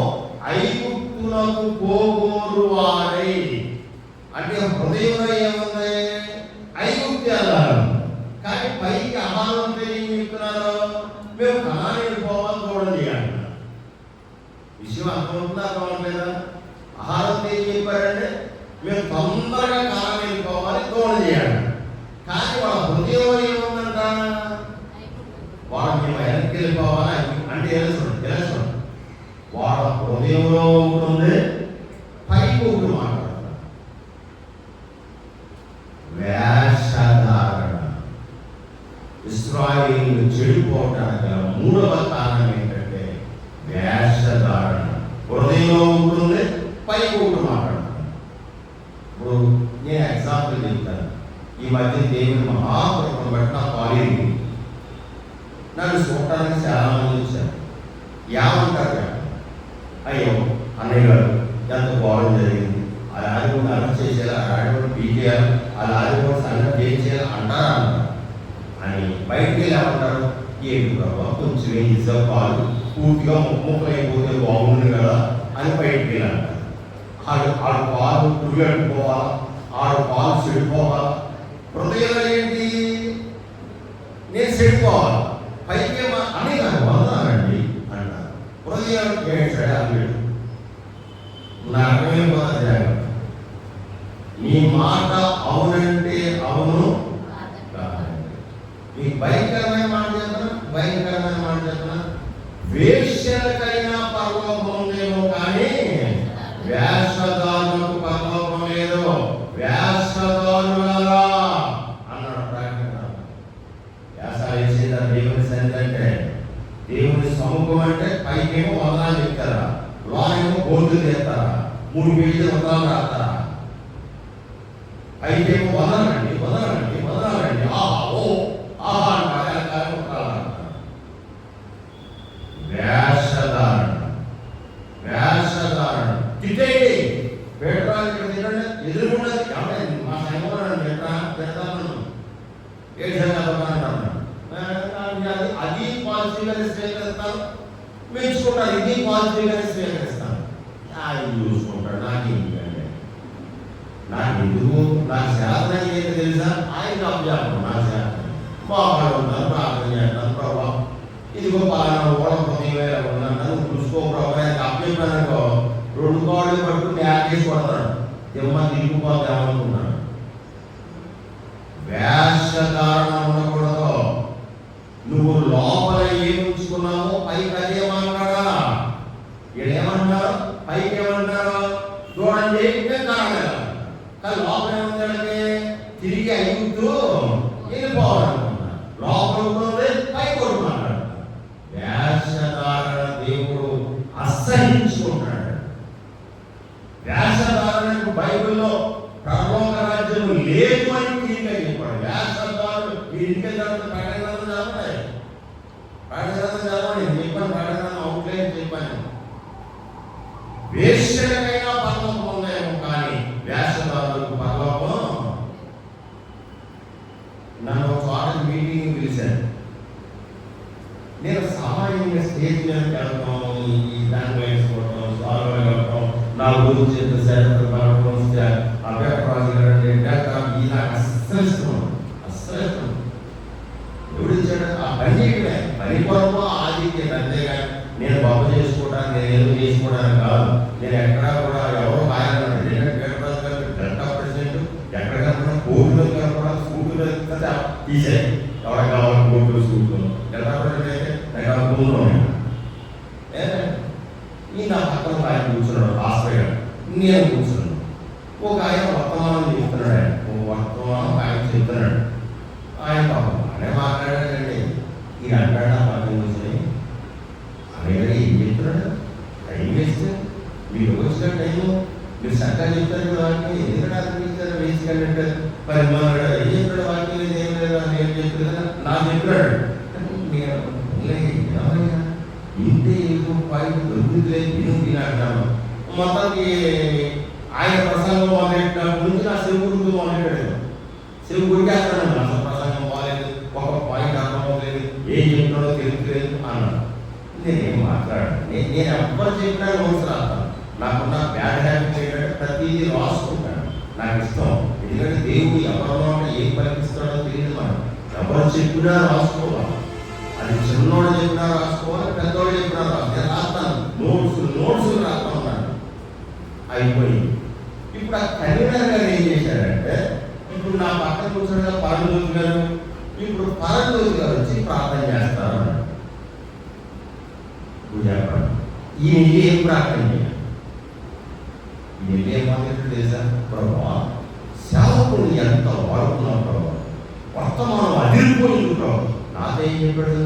ఐగుప్తునకు పోగోరు వారై. అంటే హృదయంలో ఏముంది? ఐగుప్తు వెళ్ళాలి. కానీ పైకి ఆహారంతో ఏం చెప్తున్నారు? మేము కనాను వెళ్ళిపోవాలి, చూడండి అంటున్నారు. విషయం అర్థమవుతుందా అర్థమవుతుందా? ఆహారంతో ఏం చెప్పారంటే మేము తొందరగా కనాను వెళ్ళిపోవాలి, చూడండి చేయాలి. కానీ వాళ్ళ హృదయంలో ఏముందంట? వాడు మేము వెనక్కి వెళ్ళిపోవాలి అంటే ఎలా చూడండి, వాళ్ళ హృదయంలో ఉంటుంది, పైకి ఒకటి మాట్లాడతారు. వేషధారణ. ఇశ్రాయేలు చెడిపోవటానికి మూడవ కారణం ఏంటంటే వేషధారణ. హృదయంలో ఉంటుంది, పైకి ఒకటి మాట్లాడతారు. ఇప్పుడు నేను ఎగ్జాంపుల్ చెప్తాను. ఈ మధ్య దేవుని మహాకృపను బట్టి నా కాలేజీ నన్ను చూడటానికి చాలా మంది వచ్చారు. ఏమంటారు? అయ్యో అన్నయ్య గారు ఎంత బాగుంది జరిగింది, అలా ఆడిపోయి అరెస్ట్ చేసేయాలి, అలా ఆడిపోయి పీకేయాలి, అలా ఆడిపోయి సంగతి ఏం చేయాలి అంటారా అని బయటికి వెళ్ళి ఏమంటారు? ఏంటి ప్రభావ కొంచెం ఏం చేసావు, పాలు పూర్తిగా ముక్కలు అయిపోతే బాగుంది కదా అని బయటికి వెళ్ళి అంటారు. ఆడు పాలు పురుగట్టుకోవాలా, ఆడు పాలు చెడిపోవాలా. హృదయంలో ఏంటి? నేను చెడిపోవాలి, పైకి అని నాకు వదనాలండి అంటారు. హృదయం ఏంటాడు? అన్నాడు నా అర్థమైన పోతా జాగ్రత్త. నీ మాట అవునంటే అవును, నీకు భయంకరమైన మాట చెప్పనా, వేశ్యలకైనా పరలోకం ఉందేమో కానీ వేషధారులకు పరలోకం లేదు. వేషధారులరా అన్నాడు ప్రకటన. వేషాలు వేసేదా దేవుని సన్నిధి అంటే? దేవుని సముఖం అంటే పైకేమో వదనాలు చెప్తారా, లోనేమో బోర్డులు చేస్తారా, 3 పేజీలు వదనాలు రాస్తారా? పైకేమో వదనాలండి ఆహా అంటారు. వేషధారణ తిట్టేయండి. పేట్రాలు ఇక్కడ తినండి, ఎదురుకుండదు. మా సైన్యం పెడతాను అది పాజిటివ్గానే స్వీకరిస్తాను, మెచ్చుకుంటాను. ఇది పాజిటివ్గానే స్వీకరిస్తాను. ఆయన చూసుకుంటాడు. నాకేంటండి, నాకు ఎందుకు, నాకు శాతం ఏంటి తెలుసా? ఆయన అభ్యాసం నా శాతం మా వాళ్ళు ఉంటారు, ప్రార్థన చేస్తాను. ప్రభావ ఇదిగో పలానా ఓడం 10,000 ఉన్నాను చూసుకో ప్రభావ. ఆయనకు అభ్యర్థనకో 2 కాళ్ళు పట్టు మ్యాచ్ చేసి కొడతాడు. తిమ్మని తిరిగిపోతే ఏమనుకున్నాడు? వేష వేషధారణ ఉండకూడదు. నువ్వు లోపల ఏం ఉంచుకున్నావో పైకి అదే మాట్లాడా. ఏమంటారు? పైకి ఏమంటారు? చూడండి కారణం, కానీ లోపల ఏముందంటే తిరిగి అయ్యుతూ వెళ్ళిపోవాలనుకున్నా. లోపల ఉంటుంది, పై కొడు మాట్లాడు. వేషధారణ దేవుడు అసహించుకుంటాడు. వేషధారణకు బైబిల్లో పరలోక రాజ్యం లేదు అని క్లియర్గా చెప్పాడు. వేషధారులు మీ ఇంటికి ప్రకటన చదవండి, చెప్పాను. ప్రకటన అవుట్లైన్ చెప్పాను. వేశ్యలకైనా పరలోకం ఉన్నాయేమో, కానీ వేషధారులకు పరలోకం. నన్ను ఒక చోట మీటింగ్ పిలిచాను. నేను సామాన్యంగా స్టేజ్ మీదకి వెళ్ళటం, ఈ దాంట్లో వేసుకోవటం, సాల్వ్ వెళ్ళటం, నా గురించి ఎవడిచ్చాడు? ఆ పని చేయడమే, పరిపూర్ణ ఆధిక్యత. అంతేగాని నేను బాబు చేసుకోవడానికి, నేను ఏదో చేసుకోవడానికి కాదు. నేను ఎక్కడా కూడా ఎవరో ఆయన డెల్టా ప్రెసిడెంట్ ఎక్కడ కనుక కోర్టులో కనుక స్కూల్లో తీసే ఎవరికి కావాలి కోర్టులో స్కూల్లో డెల్టా ప్రెసిడెంట్ అయితే ఎక్కడ భూమిలో ఈ నా పక్కన ఆయన కూర్చున్నాడు, ఆశ్రయం. నేను కూర్చున్నాను. ఒక ఆయన వర్తమానం చెప్తున్నాడు. వర్తమానం ఆయన చెప్తున్నాడు. ఆయన పాపం అనే మాట్లాడాడండి. ఈ అంటాడా పక్కన కూర్చొని ఆయన ఏం చెప్తున్నాడు? టైం వేస్తే మీరు వచ్చిన టైము మీరు చక్కగా చెప్తారు వాటిని ఎందుకంటే అర్థం వేసి కంటే మరి ఏం చెప్తాడు? వాటిని ఏం లేదు అని ఏం చెప్తుంది నాకు చెప్పాడు. ఇంటే ఏదో పాయింట్ దొరుకుతుంది తినాడు. మొత్తానికి ఆయన ప్రసంగం మొదలెట్టినప్పటి నుంచి నా శివ గురించి మొదలెట్టాడు. శివ గురికి అన్నాడు, అసలు ప్రసంగం బాగాలేదు, ఒక పాయింట్ అర్థం అవ్వలేదు, ఏం చెప్తున్నాడో తెలుసుకోలేదు అన్నాడు. నేనేం మాట్లాడాను. నేను ఎవ్వరు చెప్పినా నోట్స్ రాస్తాను. నాకున్న బ్యాడ్ హ్యాబిట్ ఏంటంటే ప్రతిదీ రాసుకుంటాను. నాకు ఇష్టం. ఎందుకంటే దేవుడు ఎవరిలో ఏం పలికిస్తాడో తెలియదు. మనం ఎవరు చెప్పినా రాసుకోవాలి. అది చిన్నోడు చెప్పినా రాసుకోవాలి, పెద్దోడు చెప్పినా రాసుకోవాలి. నేను రాస్తాను, నోట్స్ రాస్తా ఉన్నాను. అయిపోయింది. ఇప్పుడు ఆ కన్వీనర్ గారు ఏం చేశారంటే, ఇప్పుడు నా పక్కన కూర్చోగా పరంజ్యోతి గారు, ఇప్పుడు పరంజ్యోతి గారు వచ్చి ప్రార్థన చేస్తారు. చెప్పండి, ఈ నెల్లి ఏం ప్రార్థన చేయాలి? ఈ నెల్లి ఏం మాట్లాడుతూ తెలుసా? ప్రభా, సేవకుడు ఎంత వాడుకున్నావు ప్రభా, వర్తమానం అదిరిపోయింది ప్రభా. నాతో ఏం చెప్పాడు?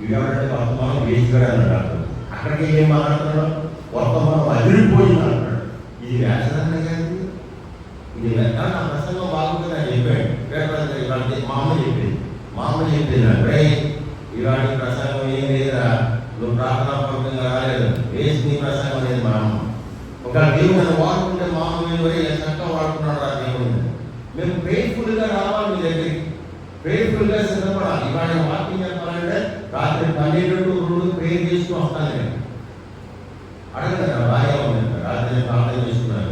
ఇవాళ వర్తమానం వేసుగాడు అన్నాడు. అక్కడికి ఏం మాట్లాడుతున్నాడు? వర్తమానం అదిరిపోయింది అంటాడు. ఇది వేషధారణ కాదు. ఇది నా ప్రసంగం బాగుంటుంది అని చెప్పాడు. మా అమ్మ చెప్పింది అంటే ఇవాళ ప్రసంగం ఏం లేదా, నువ్వు ప్రార్థనాపూర్వకంగా రాలేదు, వేసి నీ ప్రసంగం అనేది మా అమ్మ. ఒక దేవుడు వాడుకుంటే మా అమ్మ మీద చక్కగా వాడుకున్నాడు ఆ దేవుడిని. మేము ప్రేయర్ఫుల్గా రావాలి మీ దగ్గరికి, ప్రేయర్ఫుల్గా సిద్ధపడాలి. ఇవాళ వాక్యం చెప్పాలంటే రాత్రి 12-2 ప్రేయర్ చేసుకుని వస్తాను. నేను అడగదా బాగా ఉంది, రాత్రి ప్రార్థన చేసుకున్నాను.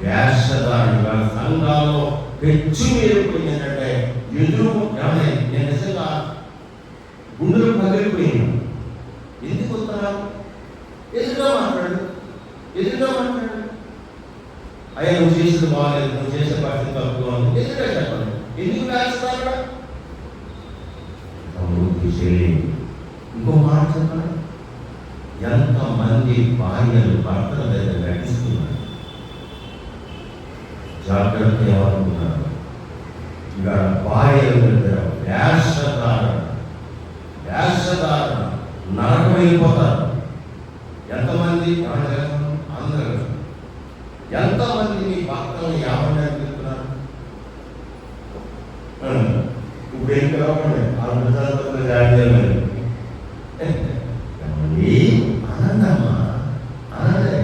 వేషధారణ సంఘాల్లో పెచ్చు ఏరిపోయింది. ఏంటంటే ఎదురు నేను నిజంగా గుండెలు పగిలిపోయింది. ఎందుకు వస్తున్నారు? ఎదురుగా మాట్లాడు. అయ్యా నువ్వు చేసేది బాగాలేదు, నువ్వు చేసే పరిస్థితి తక్కువ ఉంది, ఎదురుగా చెప్పండి. ఎందుకు వేస్తారు? ఇంకో మాట చెప్పండి. ఎంతమంది భార్యలు భర్తల దగ్గర నటిస్తున్నారు? జాగ్రత్త ఏమనుకున్నారు? ఇవాళ భార్యల దగ్గర వేషధారణ నరకమైపోతారు. ఎంతమంది అందరూ ఎంతమంది మీ భర్తలు ఏమని అనిపిస్తున్నారు? ఇప్పుడు ఏం కావాలి? ఆనందమ్మా, ఆనందే.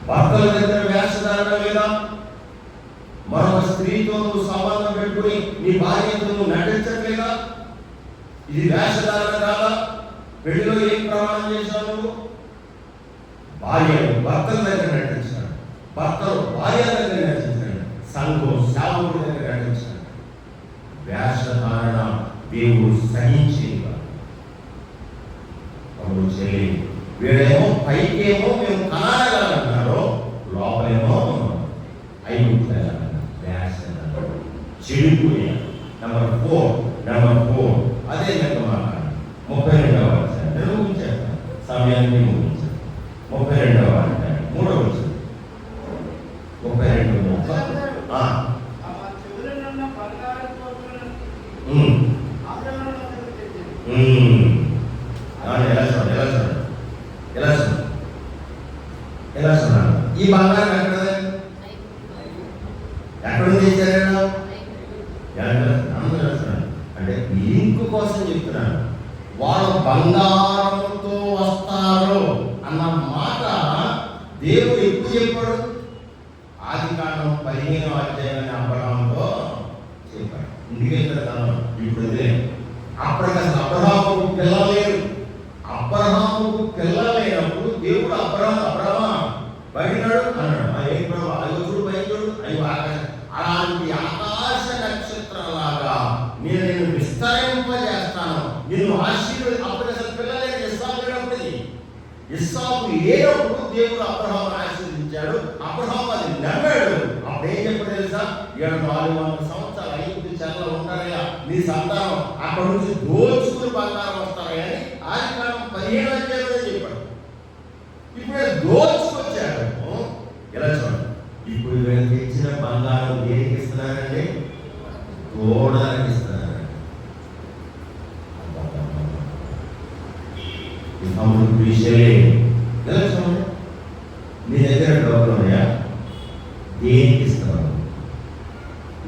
భర్తల దగ్గర వేషధారణ లేదా? మరొక స్త్రీతో నువ్వు సంబంధం పెట్టుకుని నీ భార్యతో నువ్వు నటించట్లేదా? ఇది వేషధారణ కాదా? పెళ్లిలో ఏం ప్రమాణం చేశావు నువ్వు? భార్యలు భర్తల దగ్గర నటించాడు, భర్తలు భార్య దగ్గర నటించాడు, సంఘం సేవకుడి దగ్గర నటించాడు. వేషధారణ దేవుడు సహించేది. వీడేమో పైకేమో మేము కనాలగాలంటున్నారు, లోపలేమో చెడిపోయా. నెంబర్ 4 అదే లెక్క మాట్లాడు. 32వ అధ్యాయం నేను ముగించాను, సమయాన్ని ముగించాను. 32వ అధ్యాయం 3వ వచనం. 32 ఎలా చూడాలి? ఈ బంగారం ఎక్కడ చేశారు? అంటే లింక్ కోసం చెప్తున్నాను. వాళ్ళు బంగారంతో వస్తారు అన్న మాట దేవుడు ఎప్పుడు చెప్పాడు? ఆదికాండం 15వ అధ్యాయాన్ని అబ్రహాముతో చెప్పాడు. ఇంటికి వెళ్తాను ఇప్పుడు. ఇదే అప్పటికి అసలు అబ్రహాముకు పిల్లలేరు. అబ్రహాముకు పిల్లలేనప్పుడు దేవుడు అబ్రహమా బయటనాడు అన్నాడు. ఏ ప్రభు అయోధుడు బయటడు అయ్యో అలాంటి ఆకాశ నక్షత్రంలాగా నేను నిన్ను విస్తరింపజేస్తాను, నిన్ను అప్పుడు అసలు పిల్లలేని ఇస్సాకు లేనప్పుడు, ఇస్సాకు లేనప్పుడు దేవుడు అబ్రహామును ఆశీర్వదించాడు. అబ్రహాము అది నమ్మాడు. అప్పుడు ఏం చెప్పాడు తెలుసా? 700 సంవత్సరాలు ఐగుప్తు చెరలో ఉంటారయ్యా, నీ సంతానం అక్కడ నుంచి దోచుకుని బంగారం వస్తారయ్యా అని ఆదికాండం 15వ అధ్యాయంలో చెప్పాడు. ఇప్పుడే దోచుకొచ్చాడు. ఎలా చూడండి, ఇప్పుడు వీళ్ళు తెచ్చిన బంగారం దేనికి ఇస్తున్నారండి? దూడడానికి ఇస్తున్నారండి. తమ్ముడు విషయమే. ఎలా చూడండి, నీ దగ్గర డబ్బులు ఉన్నాయా? దేనికి ఇస్తున్నావు?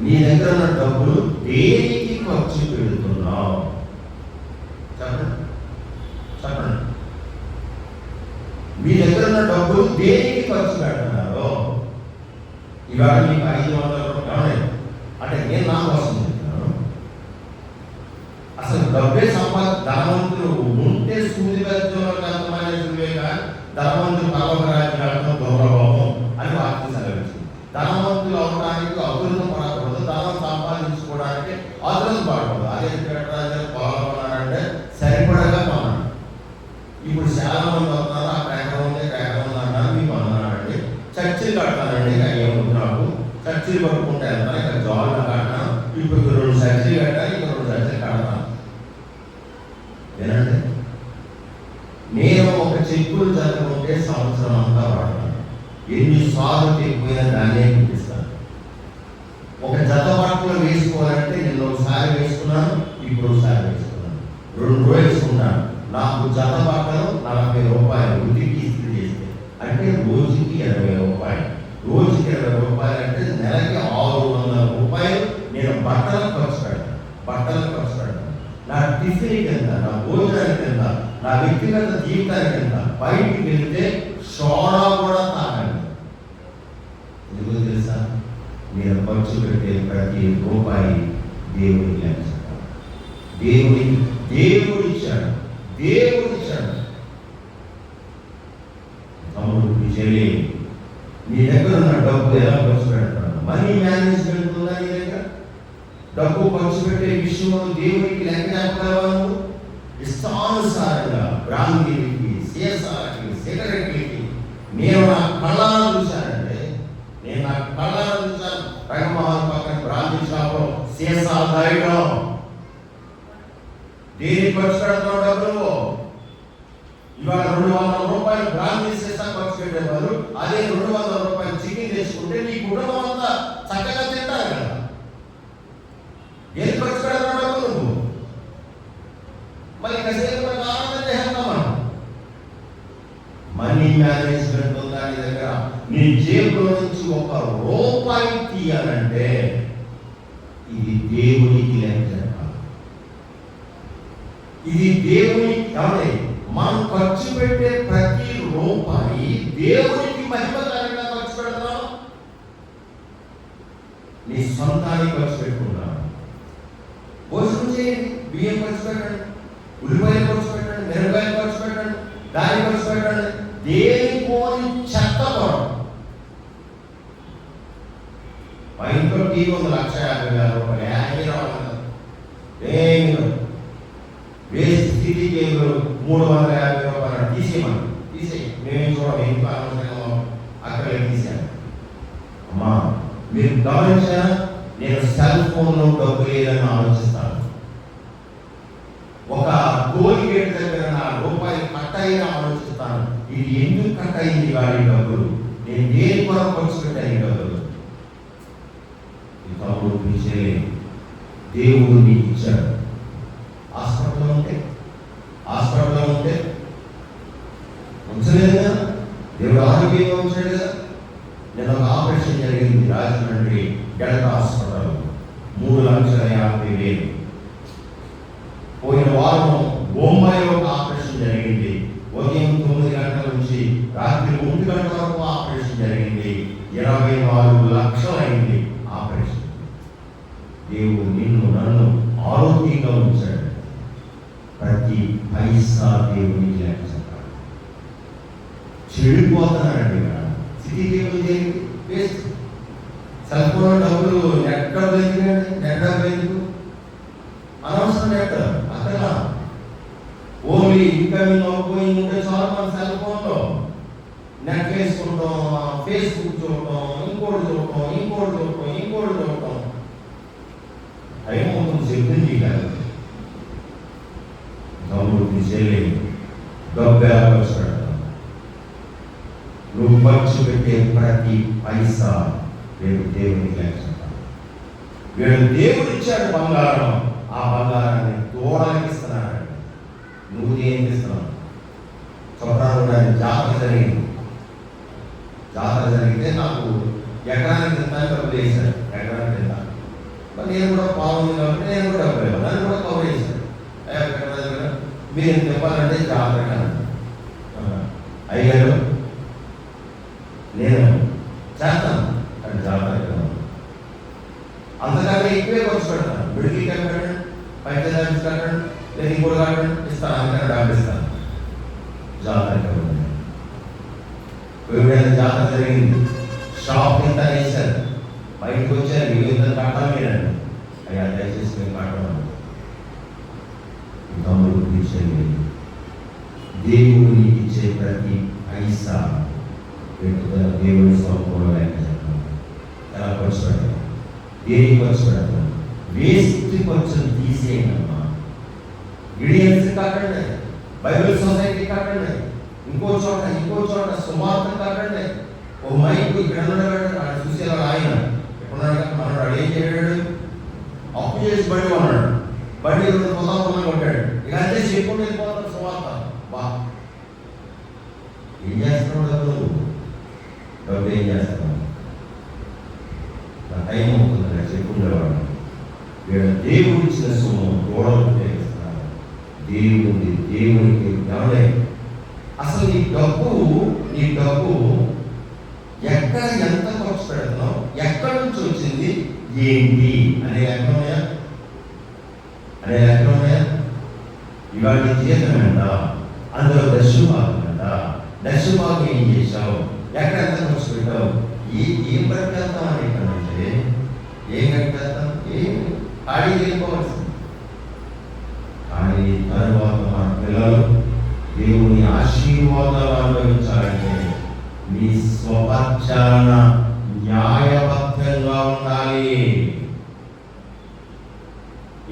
నీ దగ్గర ఉన్న డబ్బులు దేనికి ఖర్చు పెడుతున్నావు? చెప్పండి చెప్పండి. మీ దగ్గర ఉన్న డబ్బులు దేనికి ఖర్చు పెడుతున్నారు? ఇవాళ మీకు 500 రూపాయలు అంటే నేను నా కోసం చెప్తున్నాను. అసలు డబ్బే ధనవంతులు ఉంటే సూది పెద్దవాళ్ళకి అర్థమైనవే కానీ ధనవంతులు పర్వరాజ్యాలను గౌరవము అని వాక్యం సెలవించింది. ధనవంతులు అవడానికి అభివృద్ధి పడకూడదు, ధనం సంపాదించుకోవడానికి అభివృద్ధి పడకూడదు. అదే రాజ్యాలు పాల్గొన్నారంటే సరిపడగా కొన్నాడు. ఇప్పుడు చాలా మంది వస్తున్నారు, అక్కడ ఎక్కడ ఉంది అన్నారు. మీకు అన్నారండి చర్చిలు కడతానండి, ఏముంది నాకు చర్చిలు కట్టుకుంటే వెళ్తాను, ఇక్కడ జాబ్లో కట్టాను, ఇప్పుడు 2 చర్చిలు కట్టాను, ఇంకా 2 చర్చిలు కడతాను. వినండి, నేను ఒక చెక్కులు చదువుకుంటే సంవత్సరం అంతా వాడతాను. ఎన్నిసార్లు ఎక్కువైనా దాన్నే చూపిస్తాను. ఒక జత బట్టలు వేసుకోవాలంటే నేను ఒకసారి వేసుకున్నాను, ఇప్పుడు ఒకసారి వేసుకున్నాను, 2 రోజులు వేసుకున్నాను. నాకు జత బట్టలు 40 రూపాయలు ఉతికి ఇస్త్రీ చేస్తే, అంటే రోజుకి 20 రూపాయలు. రోజుకి 20 రూపాయలు అంటే నెలకి 600 రూపాయలు నేను బట్టలకు ఖర్చు పెడతాను. నా టిఫిన్కి ఎంత, నా భోజనానికి ఎంత, నా వ్యక్తిగత జీవితానికి ఎంత. బయటికి వెళ్తే సోడా కూడా తాగండి. ఎందుకు తెలుసా? నేను ఖర్చు పెట్టే ప్రతి రూపాయి దేవుడికి లెక్కిస్తాను. దేవుడు ఇచ్చాడు. తమ్ముడు విజయలే, నీ దగ్గర ఉన్న డబ్బు ఎలా ఖర్చు పెడతాను? మనీ మేనేజ్మెంట్ ఉందా నీ దగ్గర? డబ్బు ఖర్చు పెట్టే విషయంలో దేవుడికి లెక్క చెప్పగలవా? నువ్వు ఇష్టానుసారంగా బ్రాందీలకి, సీసాలకి, సిగరెట్లకి నేను నా కళ్ళను చూశానంటే, రంగమోహన్ పక్కన బ్రాందీ షాప్లో సీసా తాగడం. దేనికి ఖర్చు పెడతావు డబ్బులు? ఇవాళ 200 రూపాయలు బ్రాందీ సీసా ఖర్చు పెట్టేవారు, అదే 200 రూపాయలు చికెన్ తెచ్చుకుంటే నీ కుటుంబం అంతా చక్కగా తింటారు కదా. ఏది ఖర్చు పెడతావు డబ్బులు నువ్వు? మళ్ళీ కసేపు ఆనందం చేస్తాం మనం. మనీ మేనేజ్మెంట్ ఉందా నీ దగ్గర? నీ జేబులో నుంచి 1 రూపాయి తీయాలంటే ఇది దేవునికి లెక్క చెప్పాలి. ఇది దేవునికి కావాలి. మనం ఖర్చు పెట్టే ప్రతి రూపాయి దేవునికి మహిమకరంగా ఖర్చు పెడతాం. నీ సొంతానికి ఖర్చు పెట్టుకుంటాం. భోజనం చేయండి, బియ్యం ఖర్చు పెట్టండి, ఉల్లిపాయలు ఖర్చు పెట్టండి, మిరపకాయలు ఖర్చు పెట్టండి, దాని ఖర్చు పెట్టండి. దేనికోని చెత్త కొడం. మా ఇంట్లో టీవీ ఉంది, 1,50,000 రూపాయలు. ఏమి వేస్ట్ సిటీ కేబుల్ 350 రూపాయలు తీసేయి. మేమేం చూడండి, ఇంట్లో అనవసరంగా అక్కడ తీసాను. అమ్మా మీరు గమనించారా? నేను సెల్ ఫోన్లో డబ్బు లేదని ఆలోచిస్తాను. ఒక టోల్ గేట్ దగ్గర నా రూపాయలు కట్ అయినా ఆలోచిస్తాను. ఇది ఎందుకు కట్ అయింది వాడి డబ్బులు, నేను దేని కొరకు ఖర్చు పెట్టాను ఈ డబ్బులు. ఈ తమ్ముడు చేయలేదు. దేవుడు నీకు ఇచ్చాడు. హాస్పిటల్లో ఉంటే ఉంచలేదు కదా, దేవుడు ఆరోగ్యంగా ఉంచాడు కదా. నేను ఒక ఆపరేషన్ జరిగింది రాజమండ్రి గడప హాస్పిటల్, 3,50,000. పోయిన వారం బొంబాయిలో ఒక ఆపరేషన్ జరిగింది. ఉదయం 9 గంటల నుంచి రాత్రి 1 గంటల వరకు ఆపరేషన్ జరిగింది. 24 లక్షలు అయింది ఆపరేషన్. దేవుడు నిన్ను నన్ను ఆరోగ్యంగా ఉంచాడు. ప్రతి పైసా దేవునికి లెక్క చెప్పాలి. చెడిపోతున్నాడండి city cable waste. Cell phone డబ్బులు నెట్ డబ్బులు ఎందుకండి, నెట్ డబ్బులు ఎందుకు అనవసరం. నెట్ అక్కడ ఓన్లీ ఇన్కమింగ్ అవుట్గోయింగ్ ఉంటే చాలు. మన సెల్ ఫోన్లో నెట్ వేసుకుంటాం, ఫేస్బుక్ చూడటం, ఇంకోటి చూడటం టైం అవుతుంది. చెప్పింది కాదు తమ్ముడు చేయలేదు. డబ్బు ఎలా ఖర్చు పెడతాం? నువ్వు ఖర్చు పెట్టే ప్రతి పైసా రేపు దేవునికి లెక్క చెప్పాలి. వీడు దేవుడు ఇచ్చాడు బంగారం, ఆ బంగారాన్ని తోడడానికి ఇస్తున్నాడు. నువ్వు దేనికి ఇస్తున్నావు? చొప్పరాలు జాతర జరిగితే నాకు ఎకరానికి తింటా డబ్బులు వేశాడు. ఎకరానికి తింటా నేను కూడా పావుంది కాబట్టి నేను కూడా డబ్బులు వేయాలి. నన్ను కూడా కవర్ చేశాడు. మీరు చెప్పాలంటే జాతర అయ్యారు, నేను చేస్తాను అంటే జాతర అంతకంటే ఎక్కువే ఖర్చు పెడతాను. విడికి కట్టండి, పంచాయతీ కట్టండి, లేదా ఇంకోటి కట్టండి, ఇస్తాను. అందుకని డబ్బు ఇస్తాను. జాతర జాతర జరిగింది. షాప్ ఇంత వేశారు, బయటకు వచ్చారు. మీరు ఇంత కట్టాలి మీరండి. అయ్యా దయచేసి మీరు కట్టడం. తమ్ముడు తీర్చండి. దేవుడు నీకు ఇచ్చే ప్రతి పైసా దేవుడి స్వరూపంలో లెక్క చెప్పాలి. ఎలా ఖర్చు పెడతాం, దేనికి ఖర్చు పెడతాం? వేస్ట్ ఖర్చును తీసేయమ్మా. గిడియన్స్ కాకండి, బైబిల్ సొసైటీ కాకండి, ఇంకో చోట సుమార్త కాకండి. ఓ మైక్ ఇక్కడ చూసేలా ఆయన ఎప్పుడున్నాడు మనడు ఏం చేయడాడు? అప్పు చేసి బండి కొన్నాడు. బండి 2 పుస్తకాలు కొట్టాడు. ఇక అంతే చెప్పుకుంటూ వెళ్ళిపోతాడు సువార్త. బా ఏం చేస్తున్నాడు? డబ్బు ఏం చేస్తున్నాడు? నా టైం అవుతుంది చెప్పుకునేవాడు. వీడు దేవుడు ఇచ్చిన సొమ్ము గోడలు ఉపయోగిస్తున్నాడు. దేవునికి గమనే. అసలు నీ డబ్బు ఎక్కడ ఎంత ఖర్చు పెడుతున్నావు, ఎక్కడి నుంచి వచ్చింది, ఏంటి అనే లెక్క ఉన్నాయా? ఇవాళ జీతం ఎంత, అందులో దశభాగం ఏం చేశావు, ఎక్కడ ఎంత ఖర్చు పెట్టావు, ఏం పట్టుకెళ్తాం అని ఇక్కడ నుంచి ఏం కట్టుకెళ్తాం? ఏం ఖాళీ చేయకపోవచ్చు. కానీ తరువాత మన పిల్లలు దేవుని ఆశీర్వాదాలు అనుభవించాలంటే నీ స్వపక్షాన న్యాయబద్ధంగా ఉండాలి.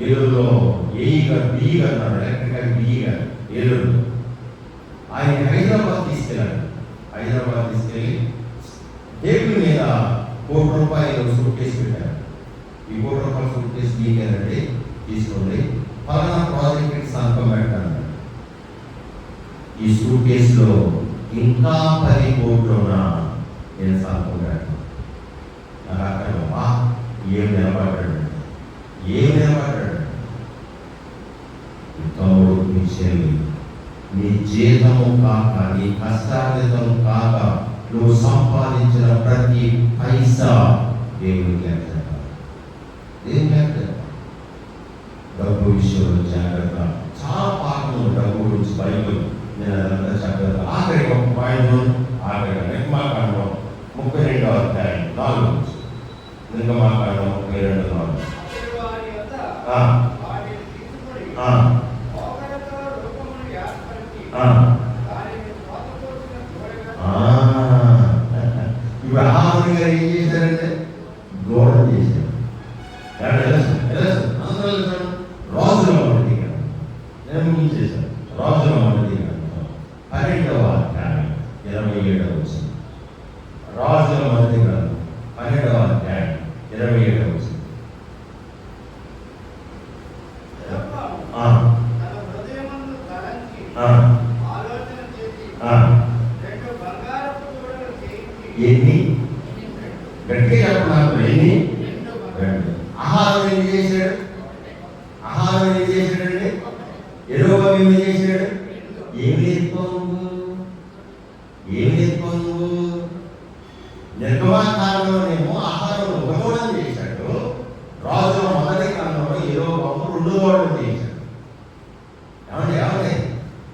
ఏలూరులో బీగా అన్నాడు, ఎలక్ట్రికల్ బీగా ఏలూరు. ఆయన హైదరాబాద్ తీసుకెళ్ళి టేబుల్ మీద ₹1,00,00,000 సూట్ కేసు పెట్టారు. ఈ ₹1,00,00,000 సూట్ కేసు మీకేనండి, తీసుకోండి, ఫలానా ప్రాజెక్ట్కి సంతకం పెట్టాను. ఈ సూట్ కేసులో ఇంకా 10 కోట్లున్నా నేను సంతకం పెట్టాను. నాకు అక్కడ ఏం నిలబడ్డాడు. తమ్ముడు నీ చెల్లి, నీ జీతము కాక, నీ కష్టార్జితం కాక నువ్వు సంపాదించిన ప్రతి పైసా దేవునికి లెక్క చెప్పాలి. డబ్బు విషయంలో జాగ్రత్త. చాలా పాఠం డబ్బు గురించి బైబిల్ నేను అదంతా చక్కగా ఆఖరికి ఒక పాయింట్ నిర్మాకాండం 32వ అధ్యాయం 4 నుంచి నిర్మాకాండం 32:4. ఇప్పుడు ఆహారం గారు ఏం చేశారంటే గోడ చేశారు. రాజుల మొదటి గ్రంథం నేను ముగించేశాను. రాజుల మొదటి గ్రంథం 12వ అధ్యాయం 27వ వచనం. రాజుల మొదటి గ్రంథం 12వ అధ్యాయం 27వ వచనం. ఎన్ని గట్టిగా చెప్పినారు, ఎన్ని ఆహారం ఏం చేశాడు? ఆహారం ఏం చేశాడండి? యెహోవా ఏమి చేశాడు? ఏమి నేర్చుకోవు, ఏమి నేర్చుకోవు. నిర్గమాకాండంలోనేమో ఆహారం ఒకటోడం చేశాడు, రాజుల మొదటి కాలంలో యెహోవా రెండోడం చేశాడు. ఏమంటే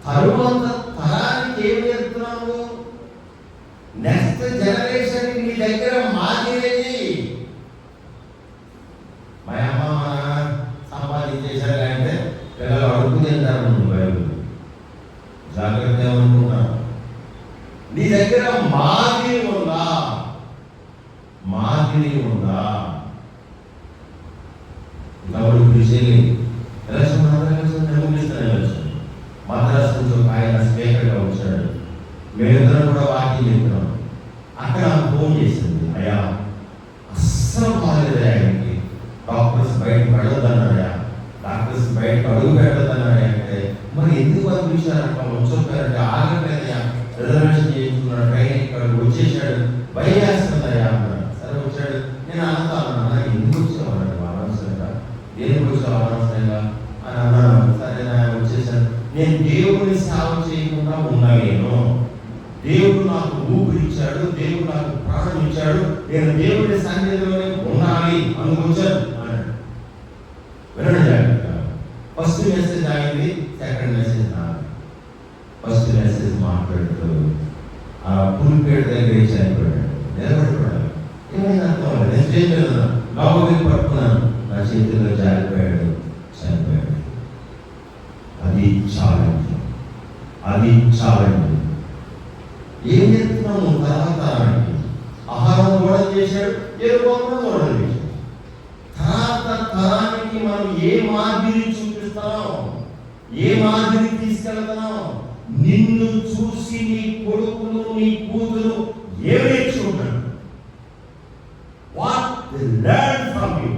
తరువాత తరానికి ఏం నేర్పుతున్నావు? నెక్స్ట్ జనరేషన్ నీ దగ్గర మాదిరేది. మా అమ్మ సంపాదించేశారు అంటే పిల్లలు అడుగు తింటారు. బైబిల్ జాగ్రత్త ఏమనుకుంటున్నాను. నీ దగ్గర మాదిరి ఉందా? మాదిరి ఉందా? కాబట్టి విషయాన్ని ఎలక్షన్ మద్రాసు నుంచి ఒక ఆయన స్పీకర్గా వచ్చాడు. మేమిద్దరం కూడా వాకింగ్ చెప్తున్నాం. అక్కడ ఫోన్ చేసింది, అయ్యా అస్సలు బాగాలేదు, ఆయనకి డాక్టర్స్ బయటకు వెళ్ళొద్దన్నాడా, డాక్టర్స్ బయటకు అడుగు పెట్టొద్దన్నాడు. అంటే మరి ఎందుకు వాళ్ళు పిలిచారంట, వచ్చారంటే ఆగట్లేదయ్యా, రిజర్వేషన్ చేయించుకున్నాడు, ట్రైన్ ఇక్కడ వచ్చేసాడు, భయం వేస్తుందయ్యా అన్నాడు. సరే వచ్చాడు. నేను అన్నా ఎందుకు వచ్చామన్నాడు, అనవసరంగా దేనికి వచ్చావు అనవసరంగా అని అన్నాను. సరే వచ్చేసాను. నేను దేవుని సేవ చేయకుండా ఉండలేను. దేవుడు నాకు ఊపిరిచ్చాడు, దేవుడు నాకు ప్రాణం ఇచ్చాడు, నేను దేవుడి సన్నిధిలోనే ఉండాలి అనుకొచ్చాను అన్నాడు. వినడం జాగ్రత్త. ఫస్ట్ మెసేజ్ అయింది, సెకండ్ మెసేజ్ నాది. ఫస్ట్ మెసేజ్ మాట్లాడుతూ ఆ పులిపేట దగ్గర చనిపోయాడు. నిలబడిపోయాడు. ఏమైనా అర్థం నేను చేయలేదు, లోపలికి పట్టుకున్నాను, నా చేతిలో జారిపోయాడు, చనిపోయాడు. అది ఛాలెంజ్, అది ఛాలెంజ్. ఏం చెప్తున్నాము? తర్వాత ఆహారం కూడా చేశాడు, ఏదో కూడా చేశాడు. తర్వాత తరానికి మనం ఏ మాదిరి చూపిస్తున్నాం, ఏ మాదిరి తీసుకెళ్తున్నాం? నిన్ను చూసి నీ కొడుకులు నీ కూతురు ఏం నేర్చుకుంటాడు? What they learn from you.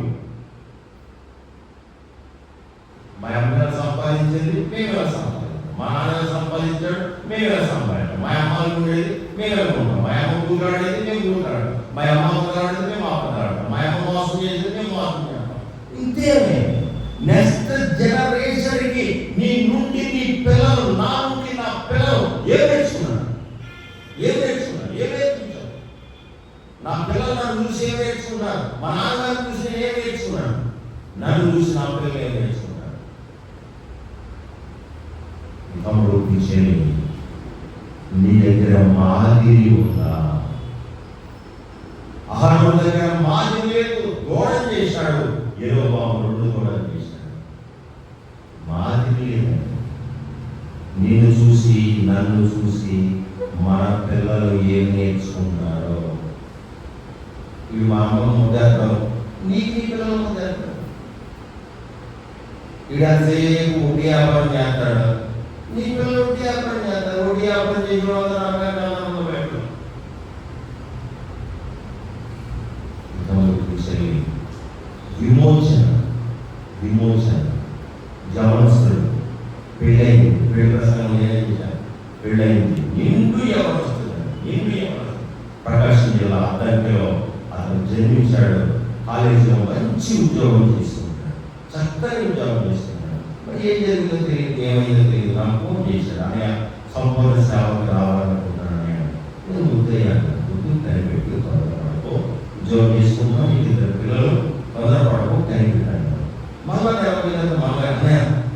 మా అమ్మగారు సంపాదించింది మేమే సంపాదించాం, మా నాన్న సంపాదించాడు మేమే సంపాదించాం, మా అమ్మాయి ఉండేది మేమే ఉంటాం, మా అమ్మ కూతురాడేది మేము కూతురాడు, మా అమ్మ అమ్మగాడేది మేము అప్పగాడు, మా అమ్మ మోసం చేసేది మేము మోసం చేస్తాం. ఇంతే. నెక్స్ట్ జనరేషన్కి నీ నుండి నీ పిల్లలు, నా నుండి నా పిల్లలు ఏం నేర్చుకున్నారు? ఏం నేర్చుకున్నారు? ఏం నేర్చుకుంటారు? నా పిల్లలు నన్ను చూసి ఏం నేర్చుకున్నారు? మా నాన్నగారు చూసి ఏం నేర్చుకున్నారు? నన్ను చూసి నా పిల్లలు ఏం నేర్చుకున్నారు? తమ్ముడు పిలిచేది, నీ దగ్గర మాదిరి ఉందా? ఆహారం దగ్గర మాదిరి లేదు, గోడం చేశాడు. యెహోవా రెండు గోడలు చేశాడు. మాదిరి లేదండి. నిన్ను చూసి నన్ను చూసి మన పిల్లలు ఏం నేర్చుకుంటారో. ఇవి మా అమ్మ ముద్దారు, నీకు నీ పిల్లలు ముద్దారు. ఇడంతసేపు ఒకటి వ్యాపారం చేస్తాడు, నీ పిల్లలు ఒకటి వ్యాపారం చేస్తారు. ఒకటి వ్యాపారం చేసిన వాళ్ళు పెట్టు. విమోచన, విమోచన. యవనస్తుడు పెళ్ళైంది, పెళ్లి ప్రసంగం ఏం చేశారు? పెళ్ళైంది, నిండు యవనస్తుడు, నిండు యవనస్తుడు. ప్రకాశం జిల్లా అద్దంకిలో అతను జన్మించాడు. కాలేజీలో మంచి ఉద్యోగం చేసుకుంటాడు, చక్కని ఉద్యోగం చేసుకుంటాడు. మరి ఏం జరిగిందో తెలియదు, ఏమైందో తెలియదు. నాకు ఫోన్ చేశాడు, అనే సంపూర్ణ సేవకు రావాలనుకుంటున్నాను. నేను ఉదయాన్ని కనిపెట్టి తొందరపడకు, ఉద్యోగం చేసుకుంటున్నాను, ఇంటి పిల్లలు తొందరపడకు, కనిపెట్టాను. మళ్ళా మళ్ళీ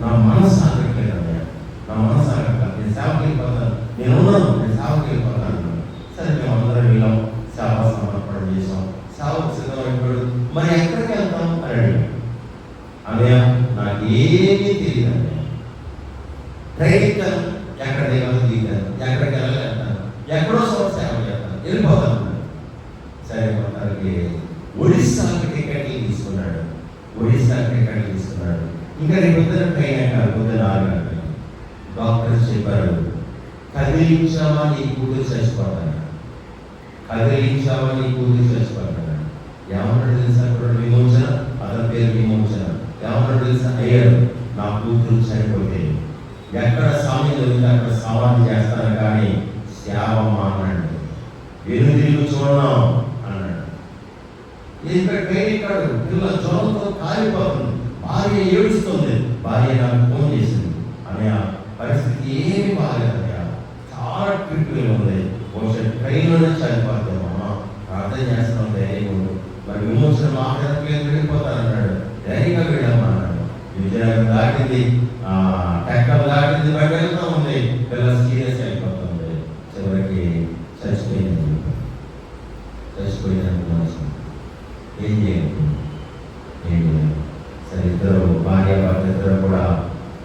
నా మనసు ఆగట్లేదు అన్నయ్య, నా మనసు ఆగట్లేదు, నేను సేవకి వెళ్ళిపోతాను, నేను ఉన్నాను, నేను సేవకి వెళ్ళిపోతాను. సరే మేము అందరం వెళ్ళాం, సేవ సమర్పణ చేసాం, సేవకు సిద్ధమైపోయాడు. మరి ఎక్కడికి వెళ్తాం అని అడిగాడు. అన్నయ్య నాకు ఏమీ తెలియదు అన్నయ్య, ట్రైన్ ఎక్కాను, ఎక్కడ దిగాను దిగాను, ఎక్కడికి వెళ్ళగలుగుతాను, ఎక్కడో చోట సేవ చేస్తాను, వెళ్ళిపోతాను. సరే మొత్తానికి ఒడిస్సాకి టికెట్లు తీసుకున్నాడు. ఒడిశాకి ఎక్కడికి తీసుకున్నాడు. ఇంకా రేపు పొద్దున ట్రైన్ ఎక్కాలి, పొద్దున 6 గంటలకి. డాక్టర్స్ చెప్పారు, కదిలించావా నీ కూతురు చచ్చిపోతాను, కదిలించావా నీ కూతురు చచ్చిపోతాను. ఏమన్నాడు తెలుసా? విమోచన, అతని పేరు విమోచన. ఏమన్నాడు తెలుసా? అయ్యారు, నా కూతురు చనిపోతే ఎక్కడ సమయం దొరికితే అక్కడ సవాలు చేస్తాను కానీ సేవమ్మ అన్నాడు. వెనుదిరిగి చూడడం అన్నాడు. ఇంకా ట్రైన్ ఎక్కాడు, పిల్ల జ్వరంతో కాలిపోతుంది, భార్య ఏడుస్తుంది. భార్య నాకు ఫోన్ చేసింది, అన్నయ్య పరిస్థితి ఏమి బాగాలేదన్నయ్య, చాలా క్రిటికల్ ఉంది, బహుశా ట్రైన్లోనే చనిపోతామమ్మా, ప్రార్థన చేస్తాం, ధైర్యం ఉండు. మరి విమోచన మాట్లాడట్లేదు, వెళ్ళిపోతానన్నాడు. ధైర్యంగా వెళ్ళామా అన్నాడు. విజయనగరం దాటింది, టెక్కలు దాటింది, బయట వెళ్తూ ఉంది, పిల్ల సీరియస్ అయిపోతుంది. చివరికి చచ్చిపోయింది. ఏం చేయాలి? సరే, ఇద్దరు భార్య భర్త ఇద్దరు కూడా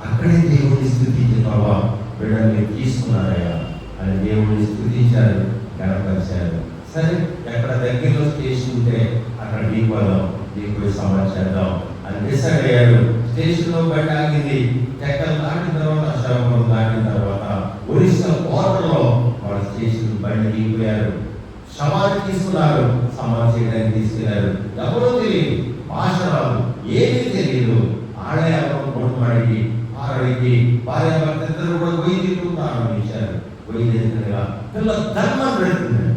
అక్కడే దేవుడిని స్తుతించి, బాబా బిడ్డలు మీరు తీసుకున్నారయ్యా అని దేవుడిని స్తుతించారు, గణపరిచారు. సరే, ఎక్కడ దగ్గరలో స్టేషన్ ఉంటే అక్కడ దిగిపోదాం, దిగిపోయి సమాచారం చేద్దాం అని డిసైడ్ అయ్యారు. స్టేషన్లో బయట ఆగింది. టెక్కలు దాటిన తర్వాత, అశోకపురం దాటిన తర్వాత ఒరిస్సా బోర్డర్లో వాళ్ళ స్టేషన్ బండి దిగిపోయారు. సమాధి తీసుకున్నారు, సమాధి చేయడానికి తీసుకెళ్లారు. ఎవరో తెలియదు, భాష రాదు, ఏమీ తెలియదు. ఆడయాలో కొడుకుడికి ఆరడికి భార్య భర్త ఇద్దరు కూడా గొయ్యి తిరుగుతూ ప్రారంభించారు. గొయ్యి తిరుగుతుండగా పిల్ల ధర్మం పెడుతున్నాడు,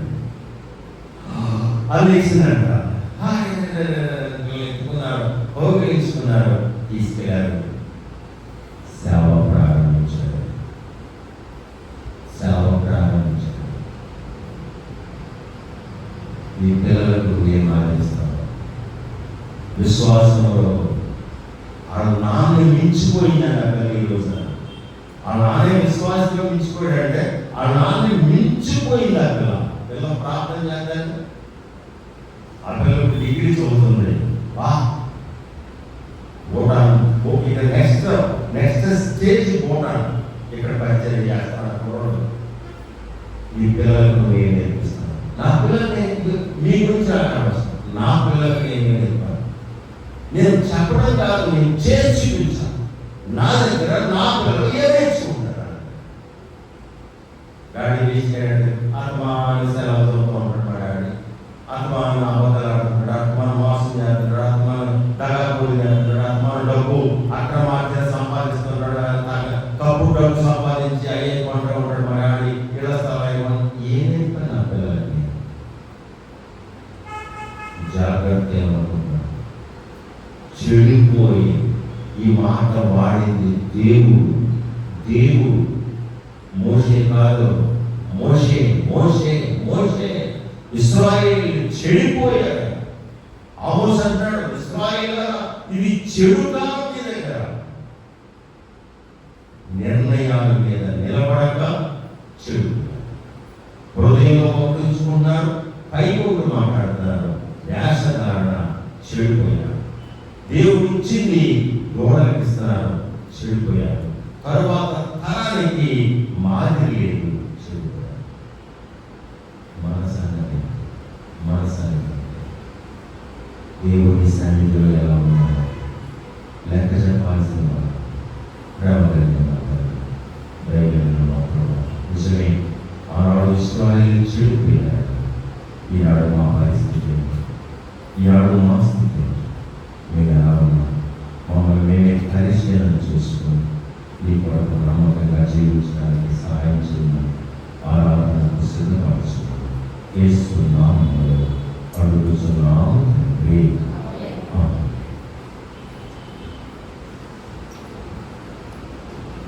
అది వేసిందంట. ఎత్తుకున్నారు, కౌగిలించుకున్నారు, తీసుకెళ్లారు, సేవ ప్రారంభించారు. ఈ పిల్లలకు ఏం ఆలోచిస్తాం? విశ్వాసంలో ఆ నాన్న మించిపోయిందండి. అక్కడ ఈ రోజున ఆ నాన్న విశ్వాసంలో మించిపోయాడంటే ఆ నాన్న మించిపోయింది. అక్కడ పిల్ల ప్రార్థన చేద్దాం, ఆ పిల్లలకు డిగ్రీ చదువుతుంది, భూటాన్ ఇక్కడ నెక్స్ట్ స్టేజ్ భూటాన్, ఇక్కడ పరిచయం చేస్తాను. ఈ పిల్లలకు నువ్వు ఏం నేర్పిస్తాను? నా పిల్లల్ని మీ గురించి నా పిల్లలకి నేను నేర్పాను. నేను చెప్పడం కాదు, నేను చేసి చూపించాను. నా దగ్గర నా పిల్లలు ఏ నేర్చుకుంటారు? డాడీ వేసాడు, ఆత్మాని సెలవుతో ఉంటాడు మా డాడీ, ఆత్మాని అబద్ధాలు ఆడుతుంటాడు, ఆత్మాను మోసం చేస్తున్నాడు, ఆత్మాను దగాపూరి చేస్తున్నాడు, ఆత్మాను డబ్బు అక్రమార్జన సంపాదిస్తున్నాడు, తప్పు డబ్బు సంపాదించి అయ్యే కొంటూ ఉంటాడు మా డాడీ. ఇళ్ల స్థలం ఏం నేర్పాను నా పిల్లలకి? జాగ్రత్త ఏమనుకుంటున్నాను? చెడిపోయి ఈ మాట వాడింది దేవుడు. మోషే కాదు, మోషే ఇశ్రాయేలు చెడిపోయాడు. ఆమోస్ అంటాడు, ఇశ్రాయేలు ఇది చెడు కాలం మీ దగ్గర, నిర్ణయాల మీద నిలబడక చెడు హృదయంలో పంపించుకున్నారు, పైకి మాట్లాడుతున్నారు, వేషధారణ చెడిపోయారు. దేవుడు ఇచ్చింది గోడలకిస్తున్నారు, చెడిపోయారు. తరువాత తరానికి మాదిరి లేదు, చెడిపోయారు. మనసాన్ని దేవుని సన్నిధిలో ఎలా ఉన్నారు లెక్క చెప్పాల్సిన వారు, ప్రేమగలిగిన మాట్లాడు, దయగలిగిన మాట్లాడు. నిజమే, ఆనాడు ఇశ్రాయేలు చెడిపోయారు. ఈనాడు మా పరిస్థితి, ఈనాడు మా స్థితి. మేము ఎలా ఉన్నాం? మమ్మల్ని మేమే పరిశీలన చేసుకుని ఈ కొరకు నమ్మకంగా జీవించడానికి సహాయం చేయమని ఆరాధనకు సిద్ధపరచుకోండి. యేసు నామములో అడుగుతున్నాము తండ్రి.